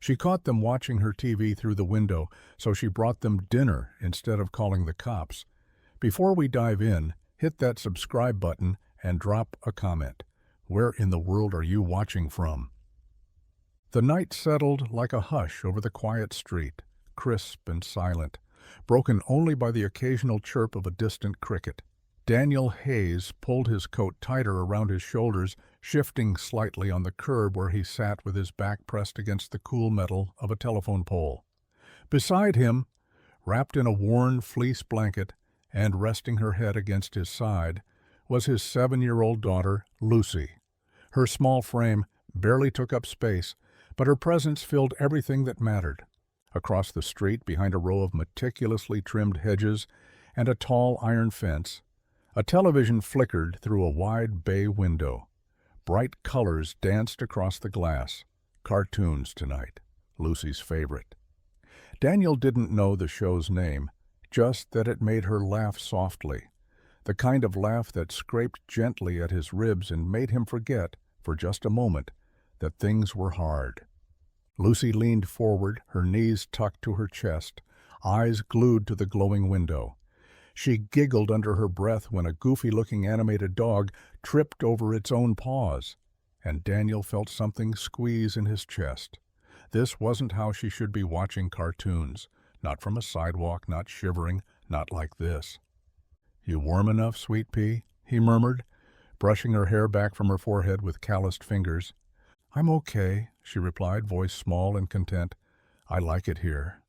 She caught them watching her TV through the window, so she brought them dinner instead of calling the cops. Before we dive in, hit that subscribe button and drop a comment. Where in the world are you watching from? The night settled like a hush over the quiet street, crisp and silent, broken only by the occasional chirp of a distant cricket. Daniel Hayes pulled his coat tighter around his shoulders, shifting slightly on the curb where he sat with his back pressed against the cool metal of a telephone pole. Beside him, wrapped in a worn fleece blanket and resting her head against his side, was his 7-year-old daughter, Lucy. Her small frame barely took up space, but her presence filled everything that mattered. Across the street, behind a row of meticulously trimmed hedges and a tall iron fence, a television flickered through a wide bay window. Bright colors danced across the glass. Cartoons tonight, Lucy's favorite. Daniel didn't know the show's name, just that it made her laugh softly, the kind of laugh that scraped gently at his ribs and made him forget, for just a moment, that things were hard. Lucy leaned forward, her knees tucked to her chest, eyes glued to the glowing window. She giggled under her breath when a goofy-looking animated dog tripped over its own paws, and Daniel felt something squeeze in his chest. This wasn't how she should be watching cartoons, not from a sidewalk, not shivering, not like this. "You warm enough, sweet pea?" he murmured, brushing her hair back from her forehead with calloused fingers. "I'm okay," she replied, voice small and content. "I like it here."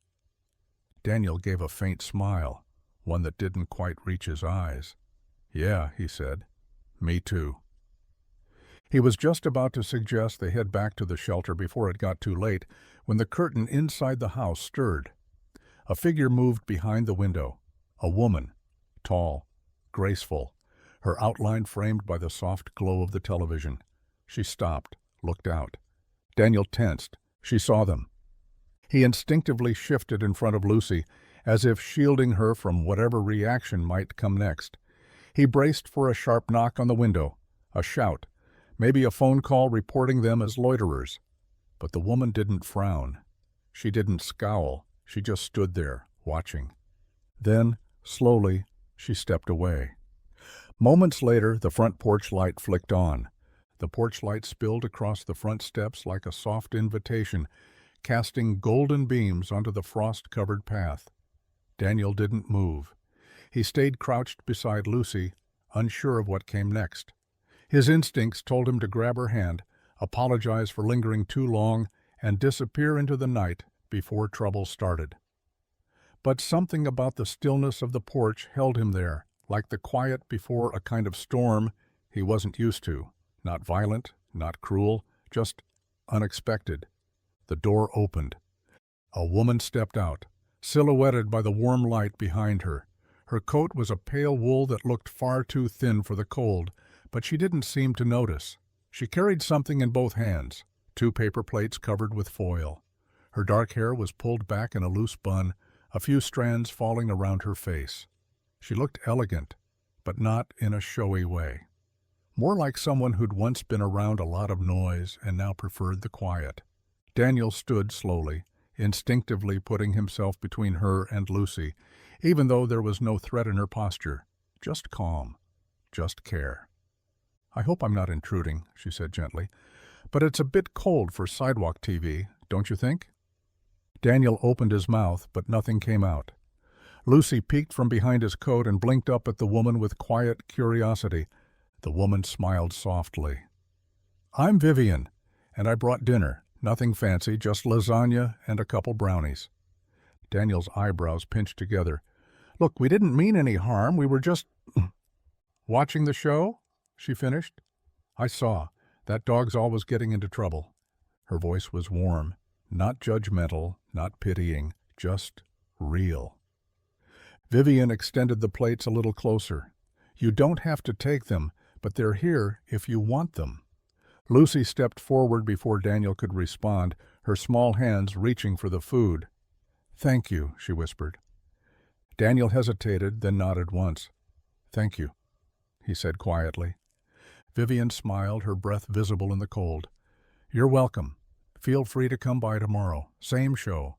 Daniel gave a faint smile, one that didn't quite reach his eyes. "Yeah," he said. "Me too." He was just about to suggest they head back to the shelter before it got too late when the curtain inside the house stirred. A figure moved behind the window. A woman, tall, graceful, her outline framed by the soft glow of the television. She stopped, looked out. Daniel tensed. She saw them. He instinctively shifted in front of Lucy, as if shielding her from whatever reaction might come next. He braced for a sharp knock on the window, a shout, maybe a phone call reporting them as loiterers. But the woman didn't frown. She didn't scowl. She just stood there, watching. Then, slowly, she stepped away. Moments later, the front porch light flicked on. The porch light spilled across the front steps like a soft invitation, casting golden beams onto the frost-covered path. Daniel didn't move. He stayed crouched beside Lucy, unsure of what came next. His instincts told him to grab her hand, apologize for lingering too long, and disappear into the night before trouble started. But something about the stillness of the porch held him there, like the quiet before a kind of storm he wasn't used to. Not violent, not cruel, just unexpected. The door opened. A woman stepped out, silhouetted by the warm light behind her. Her coat was a pale wool that looked far too thin for the cold, but she didn't seem to notice. She carried something in both hands, 2 paper plates covered with foil. Her dark hair was pulled back in a loose bun, a few strands falling around her face. She looked elegant, but not in a showy way. More like someone who'd once been around a lot of noise and now preferred the quiet. Daniel stood slowly, instinctively putting himself between her and Lucy, even though there was no threat in her posture, just calm, just care. "I hope I'm not intruding," she said gently, "but it's a bit cold for sidewalk TV, don't you think?" Daniel opened his mouth, but nothing came out. Lucy peeked from behind his coat and blinked up at the woman with quiet curiosity. The woman smiled softly. "I'm Vivian, and I brought dinner. Nothing fancy, just lasagna and a couple brownies." Daniel's eyebrows pinched together. "Look, we didn't mean any harm. We were just watching the show," she finished. "I saw. That dog's always getting into trouble." Her voice was warm, not judgmental, not pitying, just real. Vivian extended the plates a little closer. "You don't have to take them, but they're here if you want them." Lucy stepped forward before Daniel could respond, her small hands reaching for the food. "Thank you," she whispered. Daniel hesitated, then nodded once. "Thank you," he said quietly. Vivian smiled, her breath visible in the cold. "You're welcome. Feel free to come by tomorrow. Same show.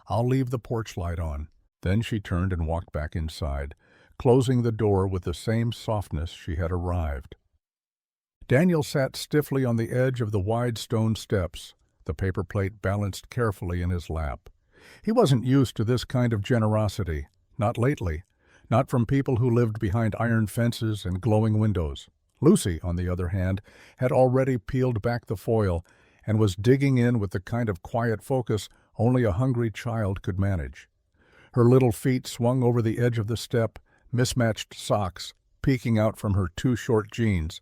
I'll leave the porch light on." Then she turned and walked back inside, closing the door with the same softness she had arrived. Daniel sat stiffly on the edge of the wide stone steps, the paper plate balanced carefully in his lap. He wasn't used to this kind of generosity, not lately, not from people who lived behind iron fences and glowing windows. Lucy, on the other hand, had already peeled back the foil and was digging in with the kind of quiet focus only a hungry child could manage. Her little feet swung over the edge of the step, mismatched socks peeking out from her too short jeans,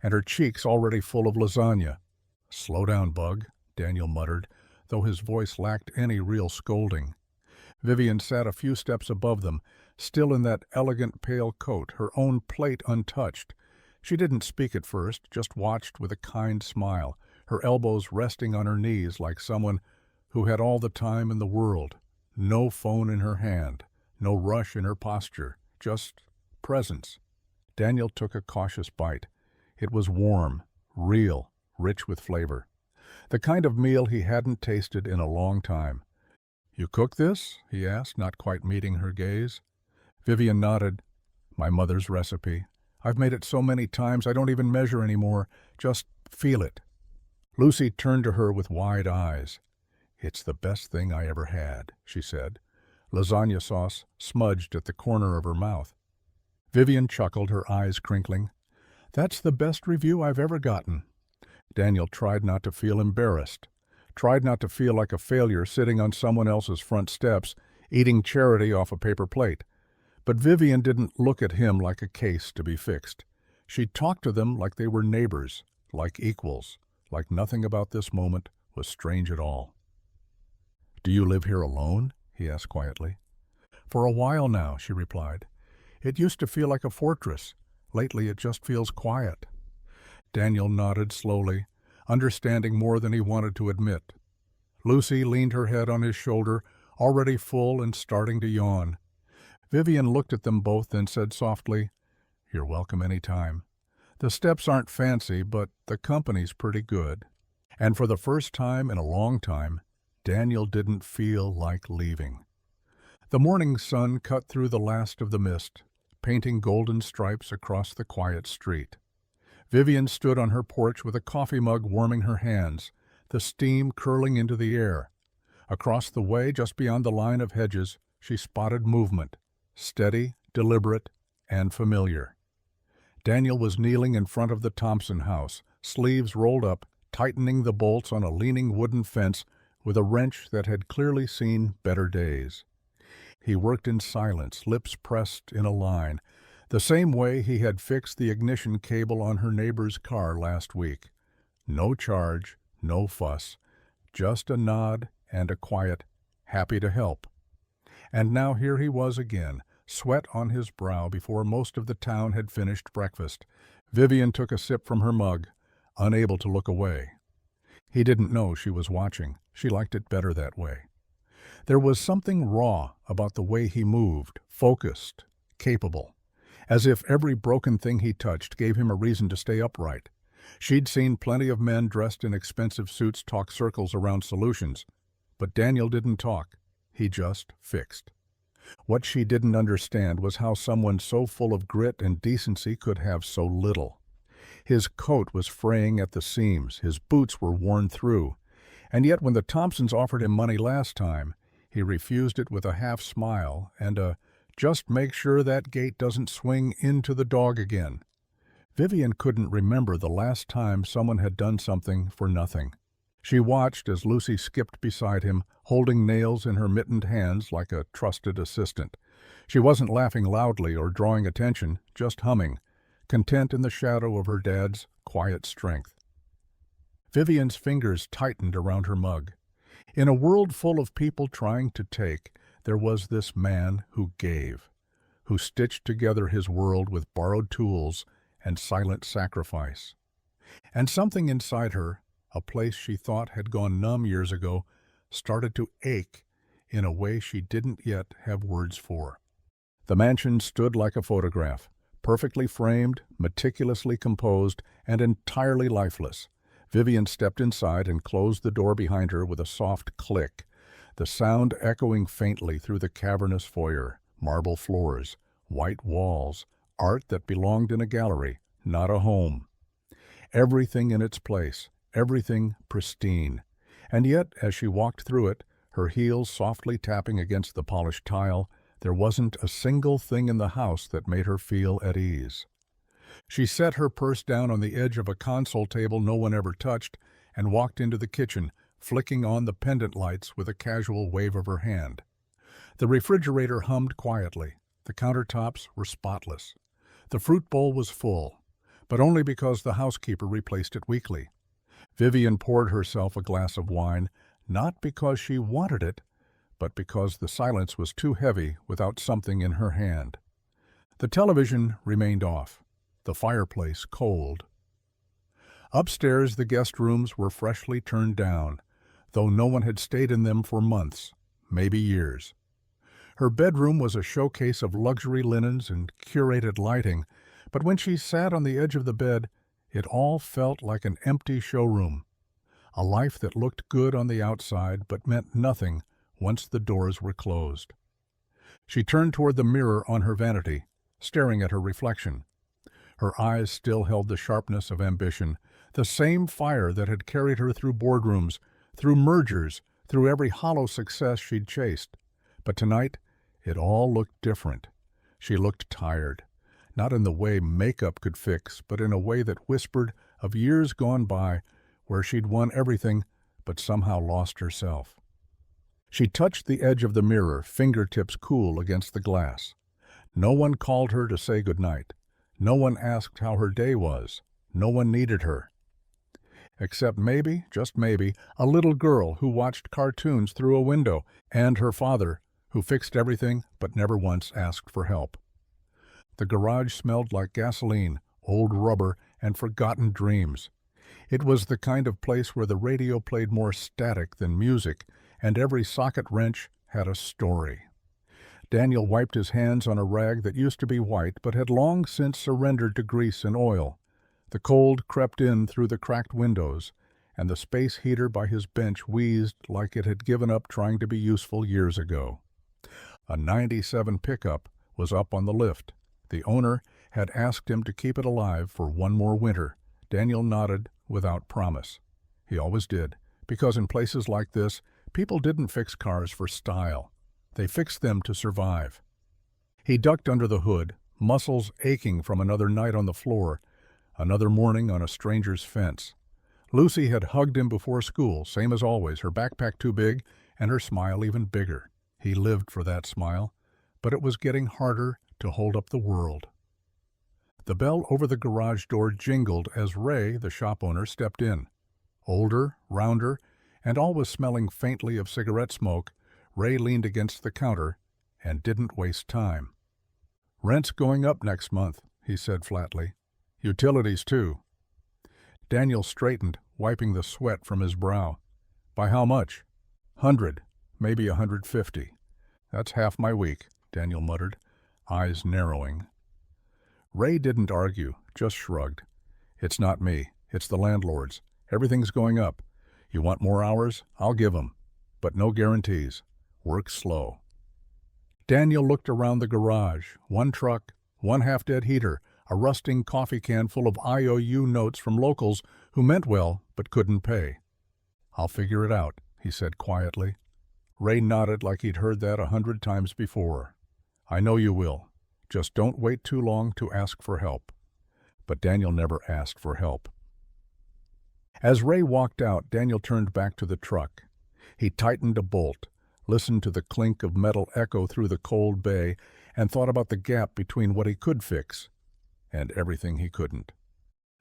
and her cheeks already full of lasagna. "Slow down, Bug," Daniel muttered, though his voice lacked any real scolding. Vivian sat a few steps above them, still in that elegant pale coat, her own plate untouched. She didn't speak at first, just watched with a kind smile, her elbows resting on her knees like someone who had all the time in the world. No phone in her hand, no rush in her posture, just presence. Daniel took a cautious bite. It was warm, real, rich with flavor. The kind of meal he hadn't tasted in a long time. "You cook this?" he asked, not quite meeting her gaze. Vivian nodded. "My mother's recipe. I've made it so many times I don't even measure anymore. Just feel it." Lucy turned to her with wide eyes. "It's the best thing I ever had," she said, lasagna sauce smudged at the corner of her mouth. Vivian chuckled, her eyes crinkling. "That's the best review I've ever gotten." Daniel tried not to feel embarrassed, tried not to feel like a failure sitting on someone else's front steps, eating charity off a paper plate. But Vivian didn't look at him like a case to be fixed. She talked to them like they were neighbors, like equals, like nothing about this moment was strange at all. "Do you live here alone?" he asked quietly. "For a while now," she replied. "It used to feel like a fortress. Lately it just feels quiet." Daniel nodded slowly, understanding more than he wanted to admit. Lucy leaned her head on his shoulder, already full and starting to yawn. Vivian looked at them both and said softly, "You're welcome any time. The steps aren't fancy, but the company's pretty good." And for the first time in a long time, Daniel didn't feel like leaving. The morning sun cut through the last of the mist, painting golden stripes across the quiet street. Vivian stood on her porch with a coffee mug warming her hands, the steam curling into the air. Across the way, just beyond the line of hedges, she spotted movement, steady, deliberate, and familiar. Daniel was kneeling in front of the Thompson house, sleeves rolled up, tightening the bolts on a leaning wooden fence with a wrench that had clearly seen better days. He worked in silence, lips pressed in a line, the same way he had fixed the ignition cable on her neighbor's car last week. No charge, no fuss, just a nod and a quiet, "Happy to help." And now here he was again, sweat on his brow before most of the town had finished breakfast. Vivian took a sip from her mug, unable to look away. He didn't know she was watching. She liked it better that way. There was something raw about the way he moved, focused, capable, as if every broken thing he touched gave him a reason to stay upright. She'd seen plenty of men dressed in expensive suits talk circles around solutions, but Daniel didn't talk. He just fixed. What she didn't understand was how someone so full of grit and decency could have so little. His coat was fraying at the seams, his boots were worn through, and yet when the Thompsons offered him money last time, he refused it with a half smile and a "just make sure that gate doesn't swing into the dog again." Vivian couldn't remember the last time someone had done something for nothing. She watched as Lucy skipped beside him, holding nails in her mittened hands like a trusted assistant. She wasn't laughing loudly or drawing attention, just humming, content in the shadow of her dad's quiet strength. Vivian's fingers tightened around her mug. In a world full of people trying to take, there was this man who gave, who stitched together his world with borrowed tools and silent sacrifice. And something inside her, a place she thought had gone numb years ago, started to ache in a way she didn't yet have words for. The mansion stood like a photograph, perfectly framed, meticulously composed, and entirely lifeless. Vivian stepped inside and closed the door behind her with a soft click, the sound echoing faintly through the cavernous foyer. Marble floors, white walls, art that belonged in a gallery, not a home. Everything in its place, everything pristine. And yet, as she walked through it, her heels softly tapping against the polished tile, there wasn't a single thing in the house that made her feel at ease. She set her purse down on the edge of a console table no one ever touched and walked into the kitchen, flicking on the pendant lights with a casual wave of her hand. The refrigerator hummed quietly. The countertops were spotless. The fruit bowl was full, but only because the housekeeper replaced it weekly. Vivian poured herself a glass of wine, not because she wanted it, but because the silence was too heavy without something in her hand. The television remained off, the fireplace cold. Upstairs, the guest rooms were freshly turned down, though no one had stayed in them for months, maybe years. Her bedroom was a showcase of luxury linens and curated lighting, but when she sat on the edge of the bed, it all felt like an empty showroom. A life that looked good on the outside but meant nothing once the doors were closed. She turned toward the mirror on her vanity, staring at her reflection. Her eyes still held the sharpness of ambition, the same fire that had carried her through boardrooms, through mergers, through every hollow success she'd chased. But tonight, it all looked different. She looked tired, not in the way makeup could fix, but in a way that whispered of years gone by where she'd won everything but somehow lost herself. She touched the edge of the mirror, fingertips cool against the glass. No one called her to say goodnight. No one asked how her day was. No one needed her. Except maybe, just maybe, a little girl who watched cartoons through a window, and her father, who fixed everything but never once asked for help. The garage smelled like gasoline, old rubber, and forgotten dreams. It was the kind of place where the radio played more static than music, and every socket wrench had a story. Daniel wiped his hands on a rag that used to be white but had long since surrendered to grease and oil. The cold crept in through the cracked windows, and the space heater by his bench wheezed like it had given up trying to be useful years ago. A '97 pickup was up on the lift. The owner had asked him to keep it alive for one more winter. Daniel nodded without promise. He always did, because in places like this, people didn't fix cars for style. They fixed them to survive. He ducked under the hood, muscles aching from another night on the floor, another morning on a stranger's fence. Lucy had hugged him before school, same as always, her backpack too big and her smile even bigger. He lived for that smile, but it was getting harder to hold up the world. The bell over the garage door jingled as Ray, the shop owner, stepped in. Older, rounder, and always smelling faintly of cigarette smoke, Ray leaned against the counter and didn't waste time. "Rent's going up next month," he said flatly. "Utilities, too." Daniel straightened, wiping the sweat from his brow. "By how much?" "100, maybe 150. "That's half my week," Daniel muttered, eyes narrowing. Ray didn't argue, just shrugged. "It's not me. It's the landlords. Everything's going up. You want more hours? I'll give 'em. But no guarantees. Work slow." Daniel looked around the garage. One truck, one half-dead heater, a rusting coffee can full of IOU notes from locals who meant well but couldn't pay. "I'll figure it out," he said quietly. Ray nodded like he'd heard that 100 times before. "I know you will. Just don't wait too long to ask for help." But Daniel never asked for help. As Ray walked out, Daniel turned back to the truck. He tightened a bolt, listened to the clink of metal echo through the cold bay, and thought about the gap between what he could fix and everything he couldn't.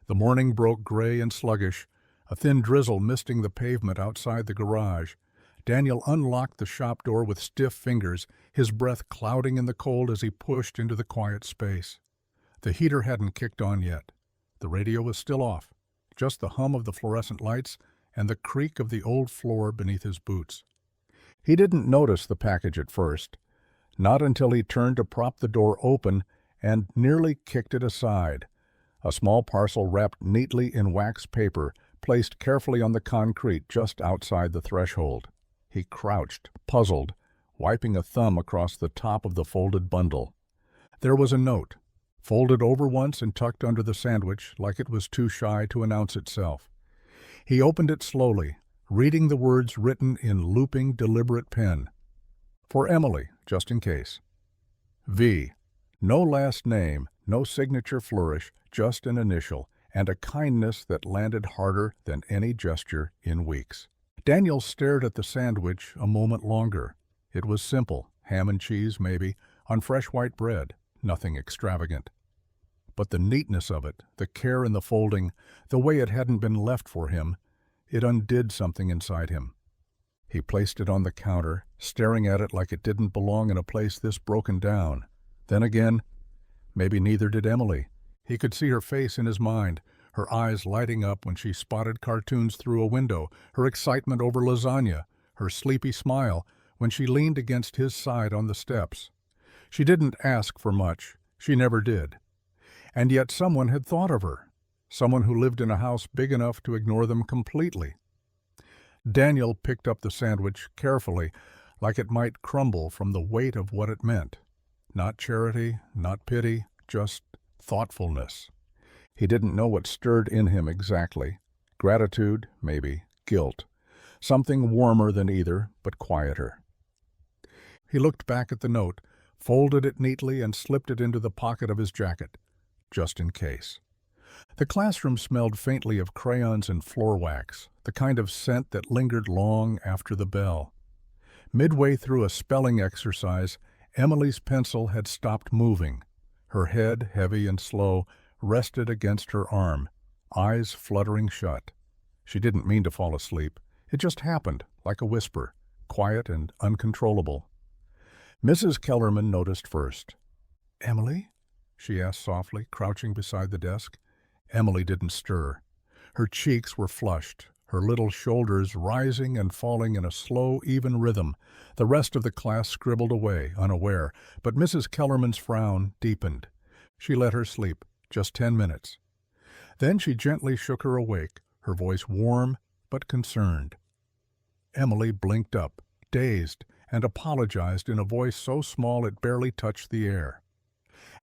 The morning broke gray and sluggish, a thin drizzle misting the pavement outside the garage. Daniel unlocked the shop door with stiff fingers, his breath clouding in the cold as he pushed into the quiet space. The heater hadn't kicked on yet. The radio was still off, just the hum of the fluorescent lights and the creak of the old floor beneath his boots. He didn't notice the package at first, not until he turned to prop the door open and nearly kicked it aside. A small parcel wrapped neatly in wax paper, placed carefully on the concrete just outside the threshold. He crouched, puzzled, wiping a thumb across the top of the folded bundle. There was a note, folded over once and tucked under the sandwich like it was too shy to announce itself. He opened it slowly, reading the words written in looping, deliberate pen. For Emily, just in case. V. No last name, no signature flourish, just an initial, and a kindness that landed harder than any gesture in weeks. Daniel stared at the sandwich a moment longer. It was simple, ham and cheese maybe, on fresh white bread, nothing extravagant. But the neatness of it, the care in the folding, the way it hadn't been left for him, it undid something inside him. He placed it on the counter, staring at it like it didn't belong in a place this broken down. Then again, maybe neither did Emily. He could see her face in his mind, her eyes lighting up when she spotted cartoons through a window, her excitement over lasagna, her sleepy smile when she leaned against his side on the steps. She didn't ask for much. She never did. And yet someone had thought of her, someone who lived in a house big enough to ignore them completely. Daniel picked up the sandwich carefully, like it might crumble from the weight of what it meant. Not charity, not pity, just thoughtfulness. He didn't know what stirred in him exactly. Gratitude, maybe, guilt. Something warmer than either, but quieter. He looked back at the note, folded it neatly and slipped it into the pocket of his jacket, just in case. The classroom smelled faintly of crayons and floor wax, the kind of scent that lingered long after the bell. Midway through a spelling exercise, Emily's pencil had stopped moving. Her head, heavy and slow, rested against her arm, eyes fluttering shut. She didn't mean to fall asleep. It just happened, like a whisper, quiet and uncontrollable. Mrs. Kellerman noticed first. "Emily?" she asked softly, crouching beside the desk. Emily didn't stir. Her cheeks were flushed, her little shoulders rising and falling in a slow, even rhythm. The rest of the class scribbled away, unaware, but Mrs. Kellerman's frown deepened. She let her sleep, just 10 minutes. Then she gently shook her awake, her voice warm but concerned. Emily blinked up, dazed, and apologized in a voice so small it barely touched the air.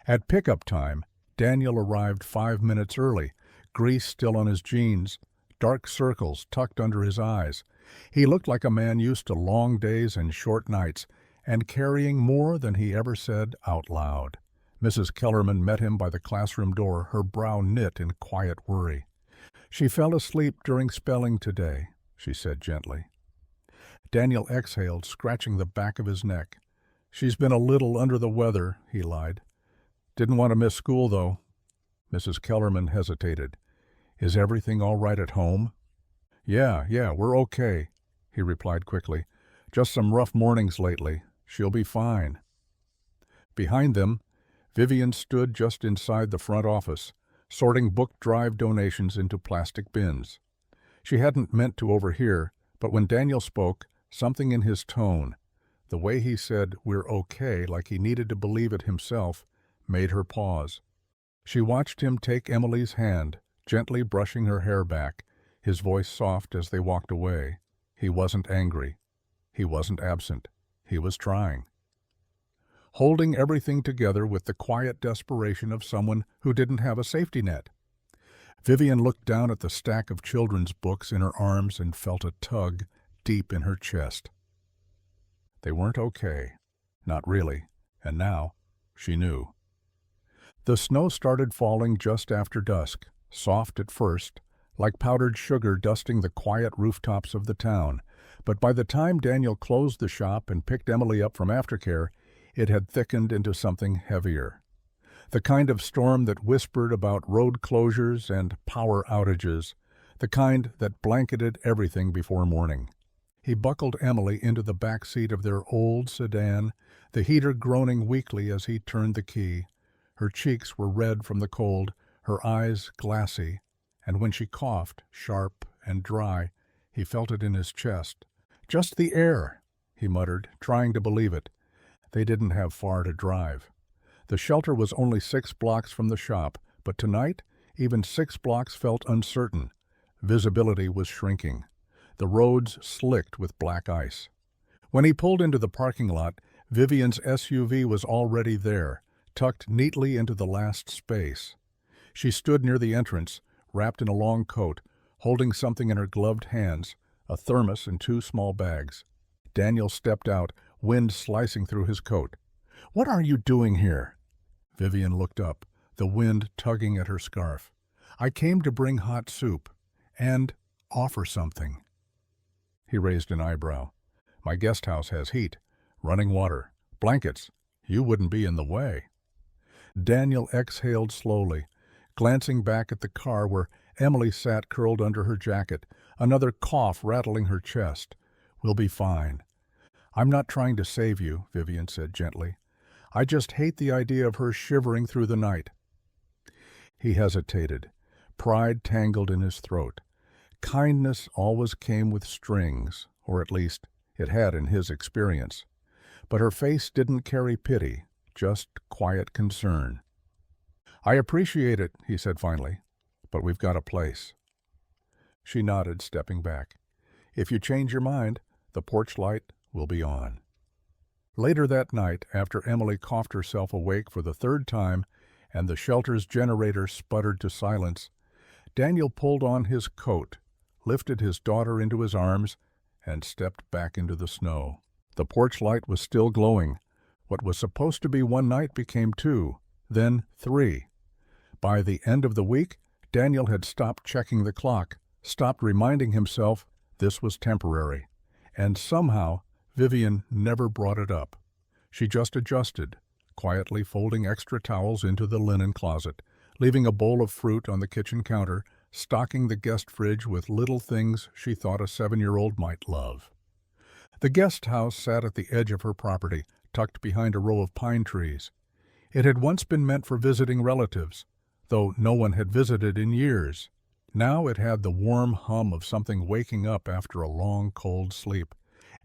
At pickup time, Daniel arrived 5 minutes early, grease still on his jeans, dark circles tucked under his eyes. He looked like a man used to long days and short nights, and carrying more than he ever said out loud. Mrs. Kellerman met him by the classroom door, her brow knit in quiet worry. "She fell asleep during spelling today," she said gently. Daniel exhaled, scratching the back of his neck. "She's been a little under the weather," he lied. "Didn't want to miss school, though." Mrs. Kellerman hesitated. "Is everything all right at home?" Yeah, we're okay," he replied quickly. "Just some rough mornings lately. She'll be fine." Behind them, Vivian stood just inside the front office, sorting book drive donations into plastic bins. She hadn't meant to overhear, but when Daniel spoke, something in his tone, the way he said, "We're okay," like he needed to believe it himself, made her pause. She watched him take Emily's hand, gently brushing her hair back, his voice soft as they walked away. He wasn't angry. He wasn't absent. He was trying. Holding everything together with the quiet desperation of someone who didn't have a safety net. Vivian looked down at the stack of children's books in her arms and felt a tug deep in her chest. They weren't okay. Not really. And now, she knew. The snow started falling just after dusk, soft at first, like powdered sugar dusting the quiet rooftops of the town. But by the time Daniel closed the shop and picked Emily up from aftercare, it had thickened into something heavier. The kind of storm that whispered about road closures and power outages, the kind that blanketed everything before morning. He buckled Emily into the back seat of their old sedan, the heater groaning weakly as he turned the key. Her cheeks were red from the cold, her eyes glassy, and when she coughed, sharp and dry, he felt it in his chest. "Just the air," he muttered, trying to believe it. They didn't have far to drive. The shelter was only 6 blocks from the shop, but tonight, even 6 blocks felt uncertain. Visibility was shrinking. The roads slicked with black ice. When he pulled into the parking lot, Vivian's SUV was already there, tucked neatly into the last space. She stood near the entrance, wrapped in a long coat, holding something in her gloved hands, a thermos and two small bags. Daniel stepped out, wind slicing through his coat. "What are you doing here?" Vivian looked up, the wind tugging at her scarf. "I came to bring hot soup and offer something." He raised an eyebrow. "My guest house has heat, running water, blankets. You wouldn't be in the way." Daniel exhaled slowly, glancing back at the car where Emily sat curled under her jacket, another cough rattling her chest. "We'll be fine." "I'm not trying to save you," Vivian said gently. "I just hate the idea of her shivering through the night." He hesitated, pride tangled in his throat. Kindness always came with strings, or at least it had in his experience. But her face didn't carry pity, just quiet concern. "I appreciate it," he said finally, "but we've got a place." She nodded, stepping back. "If you change your mind, the porch light will be on." Later that night, after Emily coughed herself awake for the third time and the shelter's generator sputtered to silence, Daniel pulled on his coat, lifted his daughter into his arms, and stepped back into the snow. The porch light was still glowing. What was supposed to be one night became two, then three. By the end of the week, Daniel had stopped checking the clock, stopped reminding himself this was temporary. And somehow, Vivian never brought it up. She just adjusted, quietly folding extra towels into the linen closet, leaving a bowl of fruit on the kitchen counter, stocking the guest fridge with little things she thought a 7-year-old might love. The guest house sat at the edge of her property, tucked behind a row of pine trees. It had once been meant for visiting relatives, though no one had visited in years. Now it had the warm hum of something waking up after a long, cold sleep.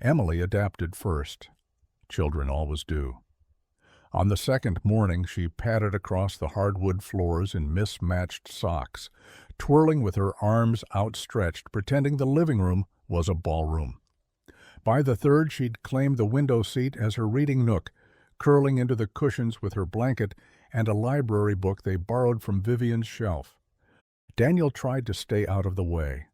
Emily adapted first. Children always do. On the second morning, she padded across the hardwood floors in mismatched socks, twirling with her arms outstretched, pretending the living room was a ballroom. By the third, she'd claimed the window seat as her reading nook, curling into the cushions with her blanket and a library book they borrowed from Vivian's shelf. Daniel tried to stay out of the way.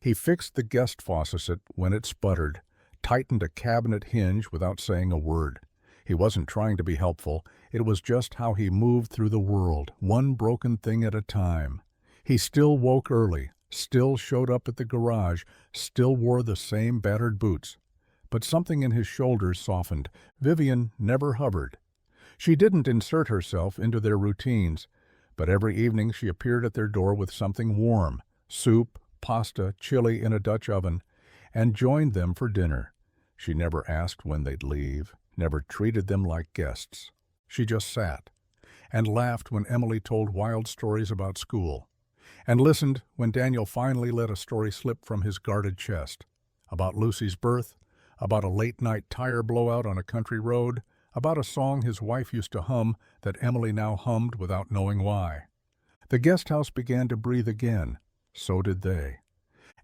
He fixed the guest faucet when it sputtered, tightened a cabinet hinge without saying a word. He wasn't trying to be helpful. It was just how he moved through the world, one broken thing at a time. He still woke early, still showed up at the garage, still wore the same battered boots. But something in his shoulders softened. Vivian never hovered. She didn't insert herself into their routines, but every evening she appeared at their door with something warm, soup, pasta, chili in a Dutch oven, and joined them for dinner. She never asked when they'd leave, never treated them like guests. She just sat and laughed when Emily told wild stories about school, and listened when Daniel finally let a story slip from his guarded chest, about Lucy's birth, about a late-night tire blowout on a country road, about a song his wife used to hum that Emily now hummed without knowing why. The guest house began to breathe again. So did they.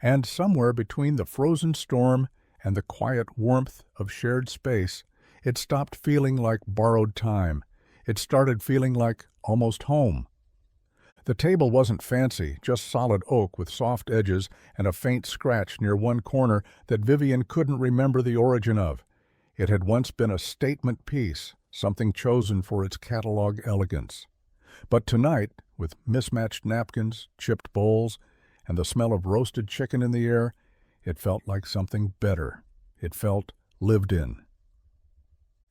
And somewhere between the frozen storm and the quiet warmth of shared space, it stopped feeling like borrowed time. It started feeling like almost home. The table wasn't fancy, just solid oak with soft edges and a faint scratch near one corner that Vivian couldn't remember the origin of. It had once been a statement piece, something chosen for its catalog elegance. But tonight, with mismatched napkins, chipped bowls, and the smell of roasted chicken in the air, it felt like something better. It felt lived in.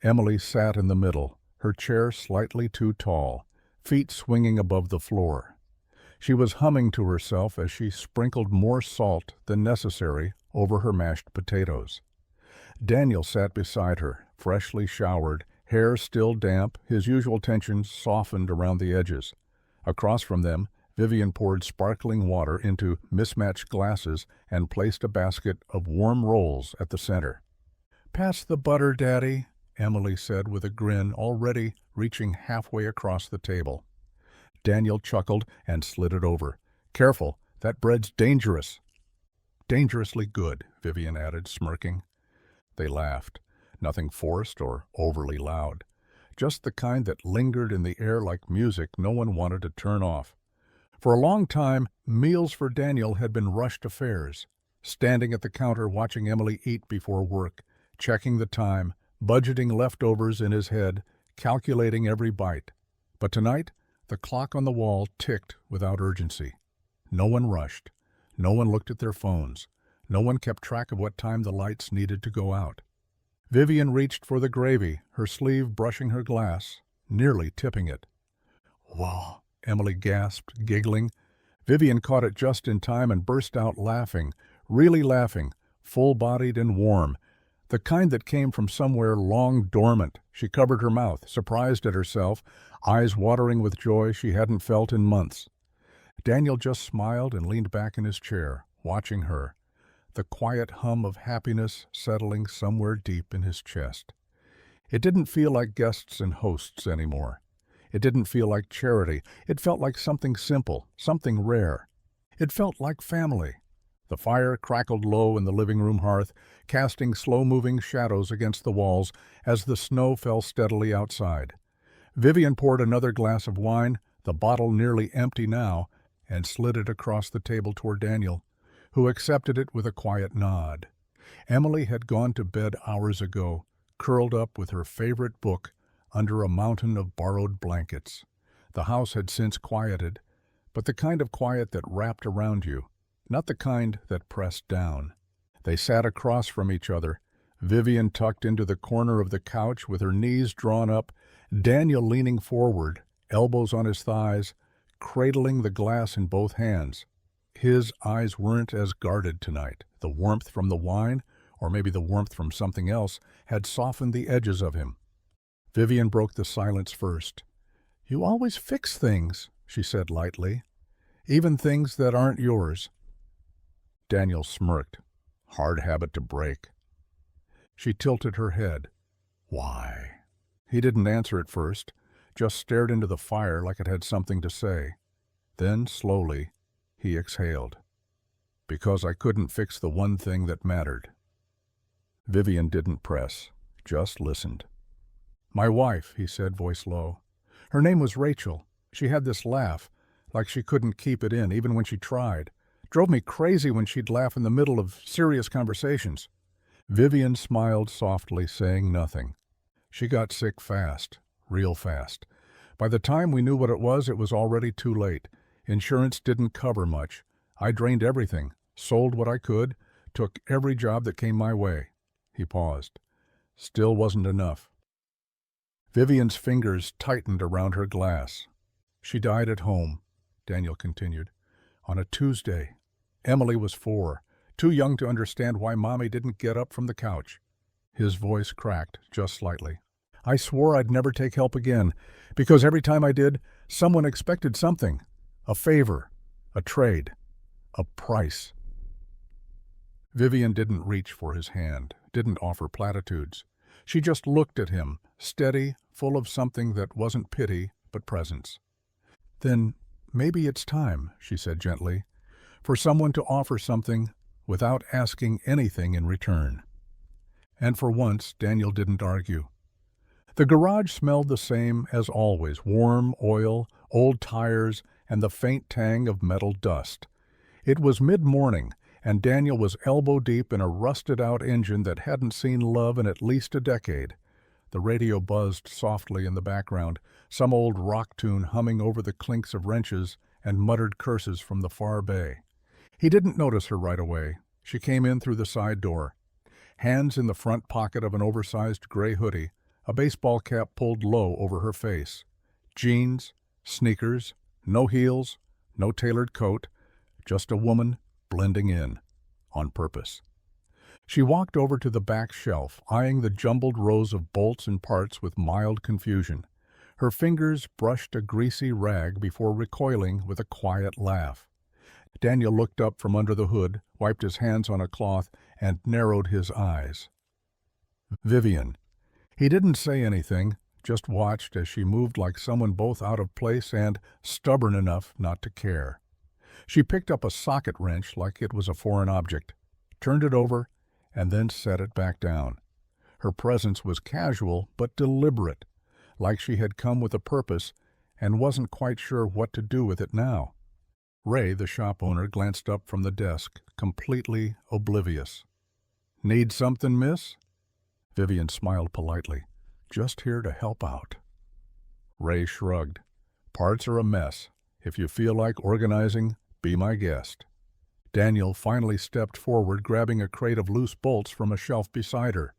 Emily sat in the middle, her chair slightly too tall, feet swinging above the floor. She was humming to herself as she sprinkled more salt than necessary over her mashed potatoes. Daniel sat beside her, freshly showered, hair still damp, his usual tensions softened around the edges. Across from them, Vivian poured sparkling water into mismatched glasses and placed a basket of warm rolls at the center. "Pass the butter, Daddy," Emily said with a grin already reaching halfway across the table. Daniel chuckled and slid it over. "Careful, That bread's dangerous." "Dangerously good," Vivian added, smirking. They laughed. Nothing forced or overly loud. Just the kind that lingered in the air like music no one wanted to turn off. For a long time, meals for Daniel had been rushed affairs. Standing at the counter watching Emily eat before work, checking the time, budgeting leftovers in his head, calculating every bite. But tonight, the clock on the wall ticked without urgency. No one rushed. No one looked at their phones. No one kept track of what time the lights needed to go out. Vivian reached for the gravy, her sleeve brushing her glass, nearly tipping it. "Whoa," Emily gasped, giggling. Vivian caught it just in time and burst out laughing, really laughing, full-bodied and warm, the kind that came from somewhere long dormant. She covered her mouth, surprised at herself, eyes watering with joy she hadn't felt in months. Daniel just smiled and leaned back in his chair, watching her, the quiet hum of happiness settling somewhere deep in his chest. It didn't feel like guests and hosts anymore. It didn't feel like charity. It felt like something simple, something rare. It felt like family. The fire crackled low in the living room hearth, casting slow-moving shadows against the walls as the snow fell steadily outside. Vivian poured another glass of wine, the bottle nearly empty now, and slid it across the table toward Daniel, who accepted it with a quiet nod. Emily had gone to bed hours ago, curled up with her favorite book under a mountain of borrowed blankets. The house had since quieted, but the kind of quiet that wrapped around you, not the kind that pressed down. They sat across from each other, Vivian tucked into the corner of the couch with her knees drawn up, Daniel leaning forward, elbows on his thighs, cradling the glass in both hands. His eyes weren't as guarded tonight. The warmth from the wine, or maybe the warmth from something else, had softened the edges of him. Vivian broke the silence first. "You always fix things," she said lightly. "Even things that aren't yours." Daniel smirked. Hard habit to break. She tilted her head. "Why?" He didn't answer at first, just stared into the fire like it had something to say. Then, slowly, he exhaled. "Because I couldn't fix the one thing that mattered." Vivian didn't press, just listened. "My wife," he said, voice low. "Her name was Rachel. She had this laugh, like she couldn't keep it in, even when she tried. Drove me crazy when she'd laugh in the middle of serious conversations." Vivian smiled softly, saying nothing. "She got sick fast, real fast. By the time we knew what it was already too late. Insurance didn't cover much. I drained everything, sold what I could, took every job that came my way." He paused. Still wasn't enough. Vivian's fingers tightened around her glass. "She died at home," Daniel continued, "on a Tuesday. Emily was 4, too young to understand why Mommy didn't get up from the couch." His voice cracked just slightly. "I swore I'd never take help again, because every time I did, someone expected something. A favor, a trade, a price." Vivian didn't reach for his hand, didn't offer platitudes. She just looked at him, steady, full of something that wasn't pity, but presence. "Then maybe it's time," she said gently, "for someone to offer something without asking anything in return." And for once, Daniel didn't argue. The garage smelled the same as always, warm oil, old tires, and the faint tang of metal dust. It was mid-morning, and Daniel was elbow-deep in a rusted-out engine that hadn't seen love in at least a decade. The radio buzzed softly in the background, some old rock tune humming over the clinks of wrenches and muttered curses from the far bay. He didn't notice her right away. She came in through the side door. Hands in the front pocket of an oversized gray hoodie, a baseball cap pulled low over her face. Jeans, sneakers, no heels, no tailored coat, just a woman blending in, on purpose. She walked over to the back shelf, eyeing the jumbled rows of bolts and parts with mild confusion. Her fingers brushed a greasy rag before recoiling with a quiet laugh. Daniel looked up from under the hood, wiped his hands on a cloth, and narrowed his eyes. "Vivian." He didn't say anything, just watched as she moved like someone both out of place and stubborn enough not to care. She picked up a socket wrench like it was a foreign object, turned it over, and then set it back down. Her presence was casual but deliberate, like she had come with a purpose and wasn't quite sure what to do with it now. Ray, the shop owner, glanced up from the desk, completely oblivious. "Need something, miss?" Vivian smiled politely. "Just here to help out." Ray shrugged. "Parts are a mess. If you feel like organizing, be my guest." Daniel finally stepped forward, grabbing a crate of loose bolts from a shelf beside her.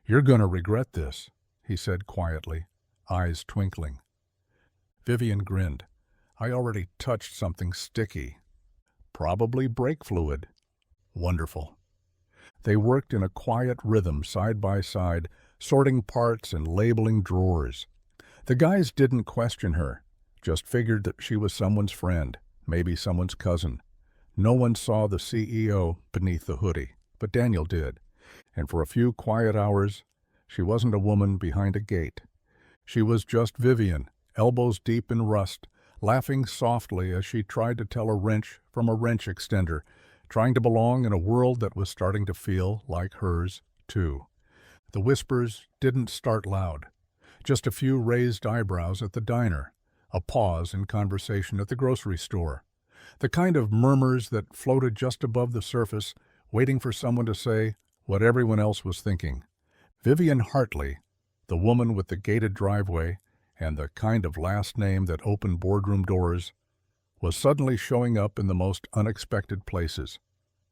"You're gonna regret this," he said quietly, eyes twinkling. Vivian grinned. "I already touched something sticky." "Probably brake fluid." "Wonderful." They worked in a quiet rhythm side by side, sorting parts and labeling drawers. The guys didn't question her, just figured that she was someone's friend, maybe someone's cousin. No one saw the CEO beneath the hoodie, but Daniel did. And for a few quiet hours, she wasn't a woman behind a gate. She was just Vivian, elbows deep in rust, laughing softly as she tried to tell a wrench from a wrench extender, trying to belong in a world that was starting to feel like hers, too. The whispers didn't start loud. Just a few raised eyebrows at the diner, a pause in conversation at the grocery store. The kind of murmurs that floated just above the surface, waiting for someone to say what everyone else was thinking. Vivian Hartley, the woman with the gated driveway and the kind of last name that opened boardroom doors, was suddenly showing up in the most unexpected places.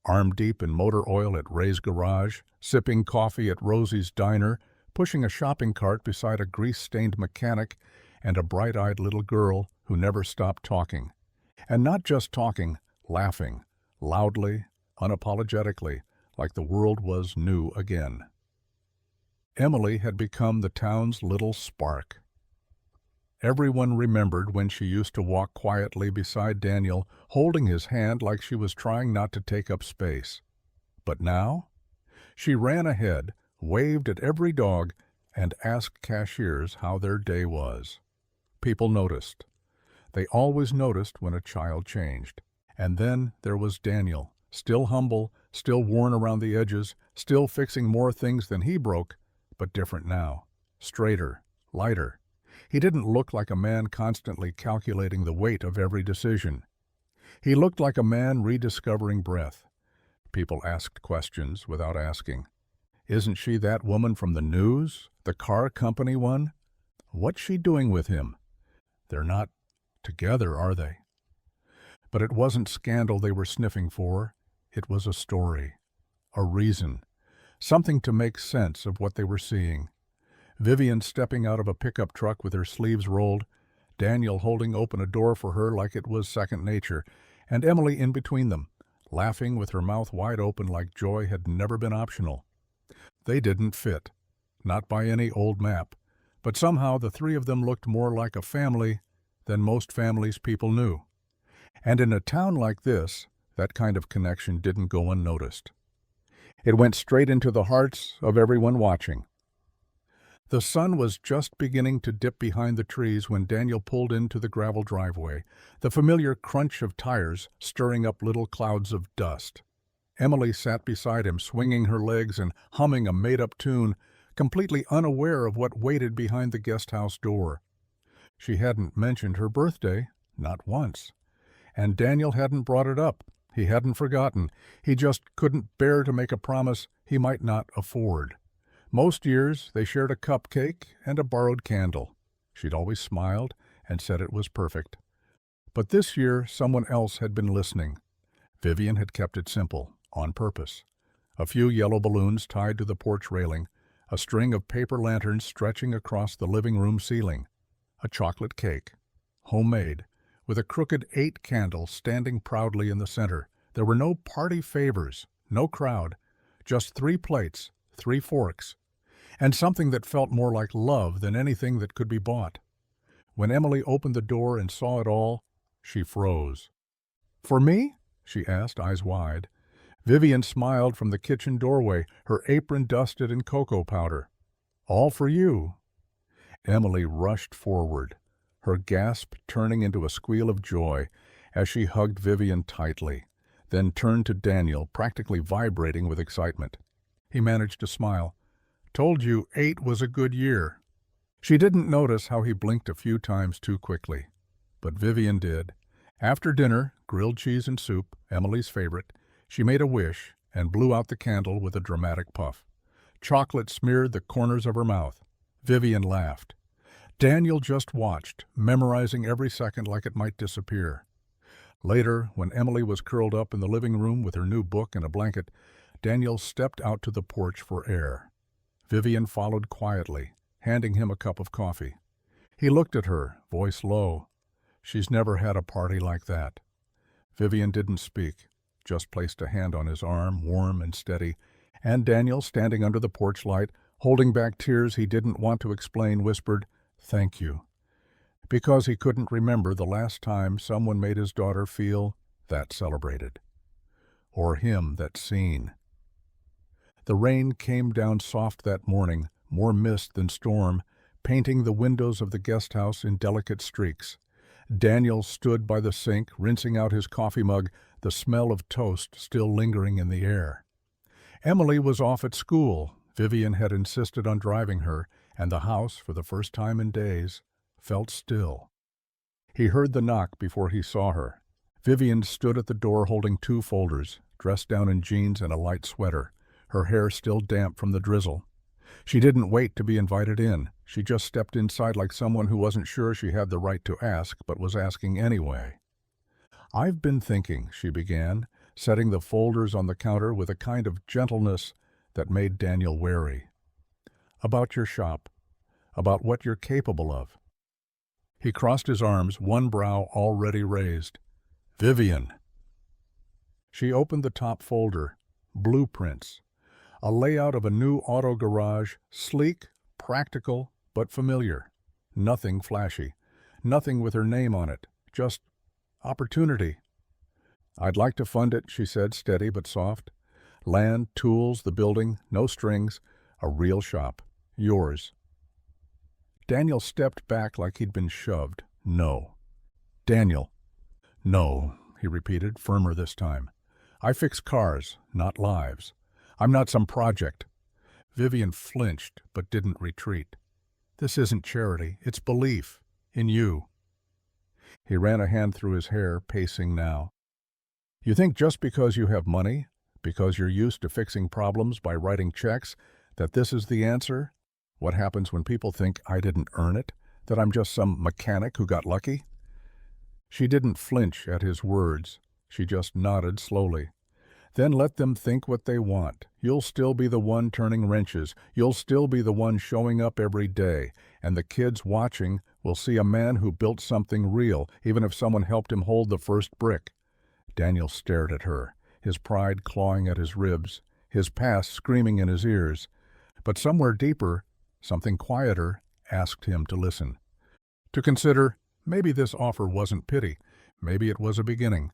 Arm-deep in motor oil at Ray's garage, sipping coffee at Rosie's diner, pushing a shopping cart beside a grease-stained mechanic and a bright-eyed little girl who never stopped talking. And not just talking, laughing, loudly, unapologetically, like the world was new again. Emily had become the town's little spark. Everyone remembered when she used to walk quietly beside Daniel, holding his hand like she was trying not to take up space. But now? She ran ahead, waved at every dog, and asked cashiers how their day was. People noticed. They always noticed when a child changed. And then there was Daniel, still humble, still worn around the edges, still fixing more things than he broke, but different now. Straighter, lighter. He didn't look like a man constantly calculating the weight of every decision. He looked like a man rediscovering breath. People asked questions without asking. "Isn't she that woman from the news? The car company one? What's she doing with him? They're not together, are they?" But it wasn't scandal they were sniffing for. It was a story, a reason, something to make sense of what they were seeing. Vivian stepping out of a pickup truck with her sleeves rolled, Daniel holding open a door for her like it was second nature, and Emily in between them, laughing with her mouth wide open like joy had never been optional. They didn't fit, not by any old map, but somehow the three of them looked more like a family than most families people knew. And in a town like this, that kind of connection didn't go unnoticed. It went straight into the hearts of everyone watching. The sun was just beginning to dip behind the trees when Daniel pulled into the gravel driveway, the familiar crunch of tires stirring up little clouds of dust. Emily sat beside him, swinging her legs and humming a made-up tune, completely unaware of what waited behind the guest house door. She hadn't mentioned her birthday, not once. And Daniel hadn't brought it up. He hadn't forgotten. He just couldn't bear to make a promise he might not afford. Most years, they shared a cupcake and a borrowed candle. She'd always smiled and said it was perfect. But this year, someone else had been listening. Vivian had kept it simple, on purpose. A few yellow balloons tied to the porch railing, a string of paper lanterns stretching across the living room ceiling, a chocolate cake, homemade, with a crooked 8 candle standing proudly in the center. There were no party favors, no crowd, just 3 plates, 3 forks, and something that felt more like love than anything that could be bought. When Emily opened the door and saw it all, she froze. "For me?" she asked, eyes wide. Vivian smiled from the kitchen doorway, her apron dusted in cocoa powder. "All for you." Emily rushed forward, her gasp turning into a squeal of joy, as she hugged Vivian tightly, then turned to Daniel, practically vibrating with excitement. He managed to smile. "Told you 8 was a good year." She didn't notice how he blinked a few times too quickly, but Vivian did. After dinner, grilled cheese and soup, Emily's favorite, she made a wish and blew out the candle with a dramatic puff. Chocolate smeared the corners of her mouth. Vivian laughed. Daniel just watched, memorizing every second like it might disappear. Later, when Emily was curled up in the living room with her new book and a blanket, Daniel stepped out to the porch for air. Vivian followed quietly, handing him a cup of coffee. He looked at her, voice low. She's never had a party like that. Vivian didn't speak, just placed a hand on his arm, warm and steady, and Daniel, standing under the porch light, holding back tears he didn't want to explain, whispered, "Thank you," because he couldn't remember the last time someone made his daughter feel that celebrated, or him that seen. The rain came down soft that morning, more mist than storm, painting the windows of the guest house in delicate streaks. Daniel stood by the sink, rinsing out his coffee mug, the smell of toast still lingering in the air. Emily was off at school. Vivian had insisted on driving her, and the house, for the first time in days, felt still. He heard the knock before he saw her. Vivian stood at the door holding 2 folders, dressed down in jeans and a light sweater, her hair still damp from the drizzle. She didn't wait to be invited in. She just stepped inside like someone who wasn't sure she had the right to ask, but was asking anyway. "I've been thinking," she began, setting the folders on the counter with a kind of gentleness that made Daniel wary. "About your shop, about what you're capable of." He crossed his arms, one brow already raised. "Vivian." She opened the top folder. Blueprints. A layout of a new auto garage, sleek, practical, but familiar. Nothing flashy. Nothing with her name on it. Just opportunity. "I'd like to fund it," she said, steady but soft. "Land, tools, the building, no strings. A real shop. Yours." Daniel stepped back like he'd been shoved. "No." "Daniel." "No," he repeated, firmer this time. "I fix cars, not lives. I'm not some project." Vivian flinched, but didn't retreat. "This isn't charity. It's belief. In you." He ran a hand through his hair, pacing now. "You think just because you have money, because you're used to fixing problems by writing checks, that this is the answer? What happens when people think I didn't earn it? That I'm just some mechanic who got lucky?" She didn't flinch at his words. She just nodded slowly. "Then let them think what they want. You'll still be the one turning wrenches. You'll still be the one showing up every day. And the kids watching will see a man who built something real, even if someone helped him hold the first brick." Daniel stared at her, his pride clawing at his ribs, his past screaming in his ears. But somewhere deeper, something quieter, asked him to listen. To consider, maybe this offer wasn't pity. Maybe it was a beginning.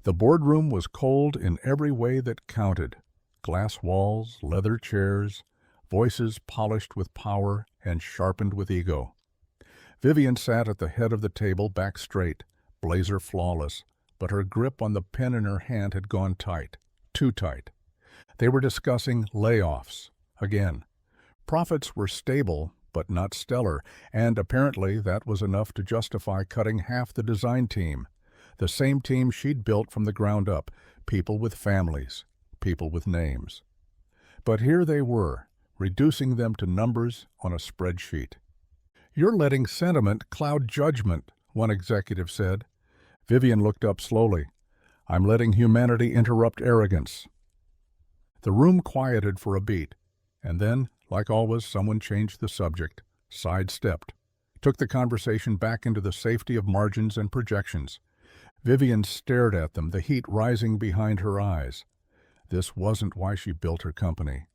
The boardroom was cold in every way that counted. Glass walls, leather chairs, voices polished with power and sharpened with ego. Vivian sat at the head of the table, back straight, blazer flawless, but her grip on the pen in her hand had gone tight, too tight. They were discussing layoffs. Again. Profits were stable, but not stellar, and apparently that was enough to justify cutting half the design team. The same team she'd built from the ground up, people with families, people with names. But here they were, reducing them to numbers on a spreadsheet. "You're letting sentiment cloud judgment," one executive said. Vivian looked up slowly. "I'm letting humanity interrupt arrogance." The room quieted for a beat, and then, like always, someone changed the subject, sidestepped, took the conversation back into the safety of margins and projections. Vivian stared at them, the heat rising behind her eyes. This wasn't why she built her company.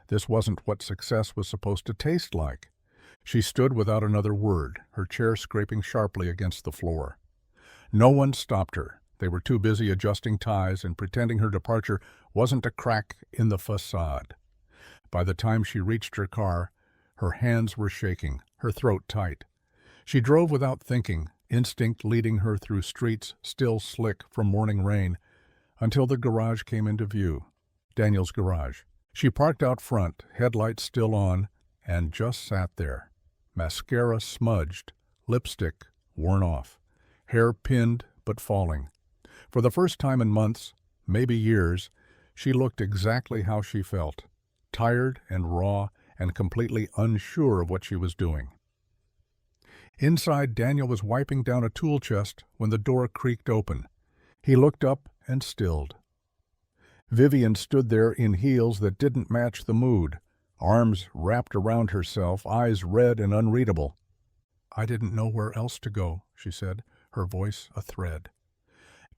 This wasn't what success was supposed to taste like. She stood without another word, her chair scraping sharply against the floor. No one stopped her. They were too busy adjusting ties and pretending her departure wasn't a crack in the facade. By the time she reached her car, her hands were shaking, her throat tight. She drove without thinking, instinct leading her through streets still slick from morning rain, until the garage came into view. Daniel's garage. She parked out front, headlights still on, and just sat there. Mascara smudged, lipstick worn off, hair pinned but falling. For the first time in months, maybe years, she looked exactly how she felt, tired and raw and completely unsure of what she was doing. Inside, Daniel was wiping down a tool chest when the door creaked open. He looked up and stilled. Vivian stood there in heels that didn't match the mood, arms wrapped around herself, eyes red and unreadable. "I didn't know where else to go," she said, her voice a thread.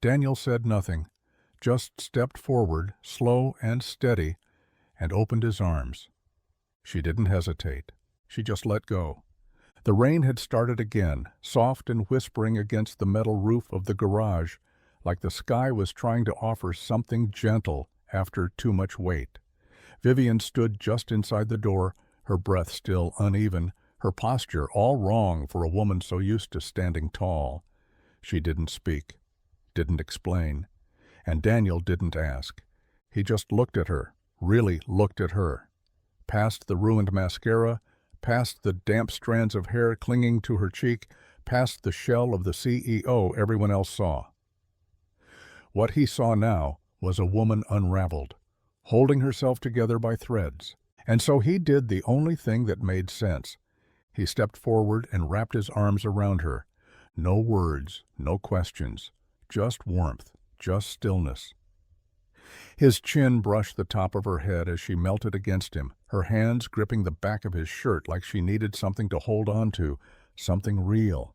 Daniel said nothing, just stepped forward, slow and steady, and opened his arms. She didn't hesitate. She just let go. The rain had started again, soft and whispering against the metal roof of the garage, like the sky was trying to offer something gentle after too much weight. Vivian stood just inside the door, her breath still uneven, her posture all wrong for a woman so used to standing tall. She didn't speak, didn't explain, and Daniel didn't ask. He just looked at her, really looked at her. Past the ruined mascara, past the damp strands of hair clinging to her cheek, past the shell of the CEO everyone else saw. What he saw now was a woman unraveled, holding herself together by threads. And so he did the only thing that made sense. He stepped forward and wrapped his arms around her. No words, no questions, just warmth, just stillness. His chin brushed the top of her head as she melted against him, her hands gripping the back of his shirt like she needed something to hold on to, something real.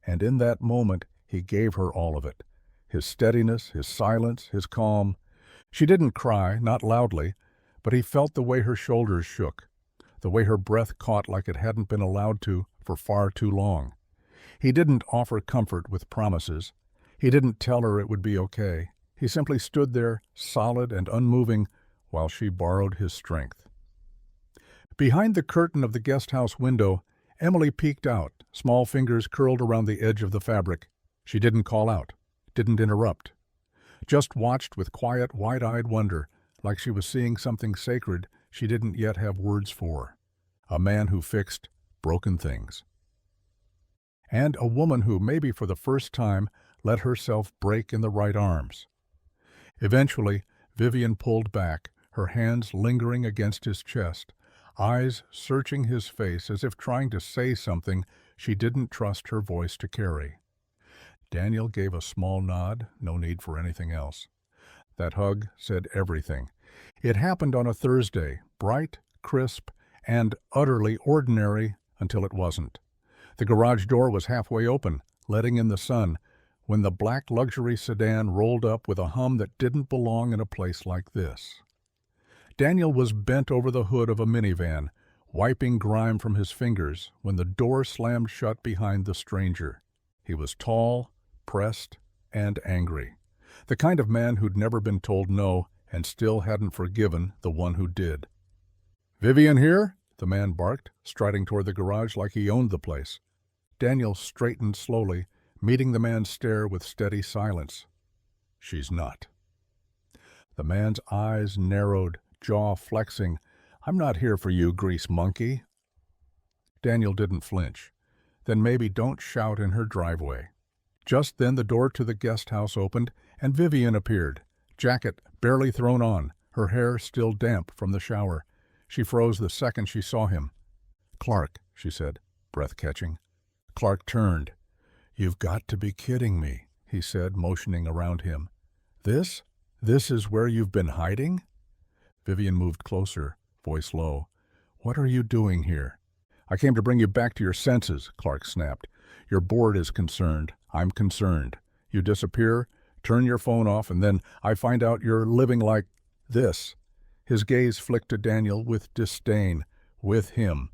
And in that moment, he gave her all of it. His steadiness, his silence, his calm. She didn't cry, not loudly, but he felt the way her shoulders shook, the way her breath caught like it hadn't been allowed to for far too long. He didn't offer comfort with promises. He didn't tell her it would be okay. He simply stood there, solid and unmoving, while she borrowed his strength. Behind the curtain of the guest house window, Emily peeked out, small fingers curled around the edge of the fabric. She didn't call out, didn't interrupt. Just watched with quiet, wide-eyed wonder, like she was seeing something sacred she didn't yet have words for. A man who fixed broken things. And a woman who, maybe for the first time, let herself break in the right arms. Eventually, Vivian pulled back, her hands lingering against his chest, eyes searching his face as if trying to say something she didn't trust her voice to carry. Daniel gave a small nod, no need for anything else. That hug said everything. It happened on a Thursday, bright, crisp, and utterly ordinary until it wasn't. The garage door was halfway open, letting in the sun, when the black luxury sedan rolled up with a hum that didn't belong in a place like this. Daniel was bent over the hood of a minivan, wiping grime from his fingers when the door slammed shut behind the stranger. He was tall, pressed, and angry. The kind of man who'd never been told no and still hadn't forgiven the one who did. "Vivian here?" the man barked, striding toward the garage like he owned the place. Daniel straightened slowly, meeting the man's stare with steady silence. "She's not." The man's eyes narrowed, jaw flexing. "I'm not here for you, grease monkey." Daniel didn't flinch. "Then maybe don't shout in her driveway." Just then the door to the guest house opened, and Vivian appeared, jacket barely thrown on, her hair still damp from the shower. She froze the second she saw him. "Clark," she said, breath catching. Clark turned. "You've got to be kidding me," he said, motioning around him. This is where you've been hiding?" Vivian moved closer, voice low. "What are you doing here?" "I came to bring you back to your senses," Clark snapped. "Your board is concerned. I'm concerned. You disappear, turn your phone off, and then I find out you're living like this." His gaze flicked to Daniel with disdain. "With him."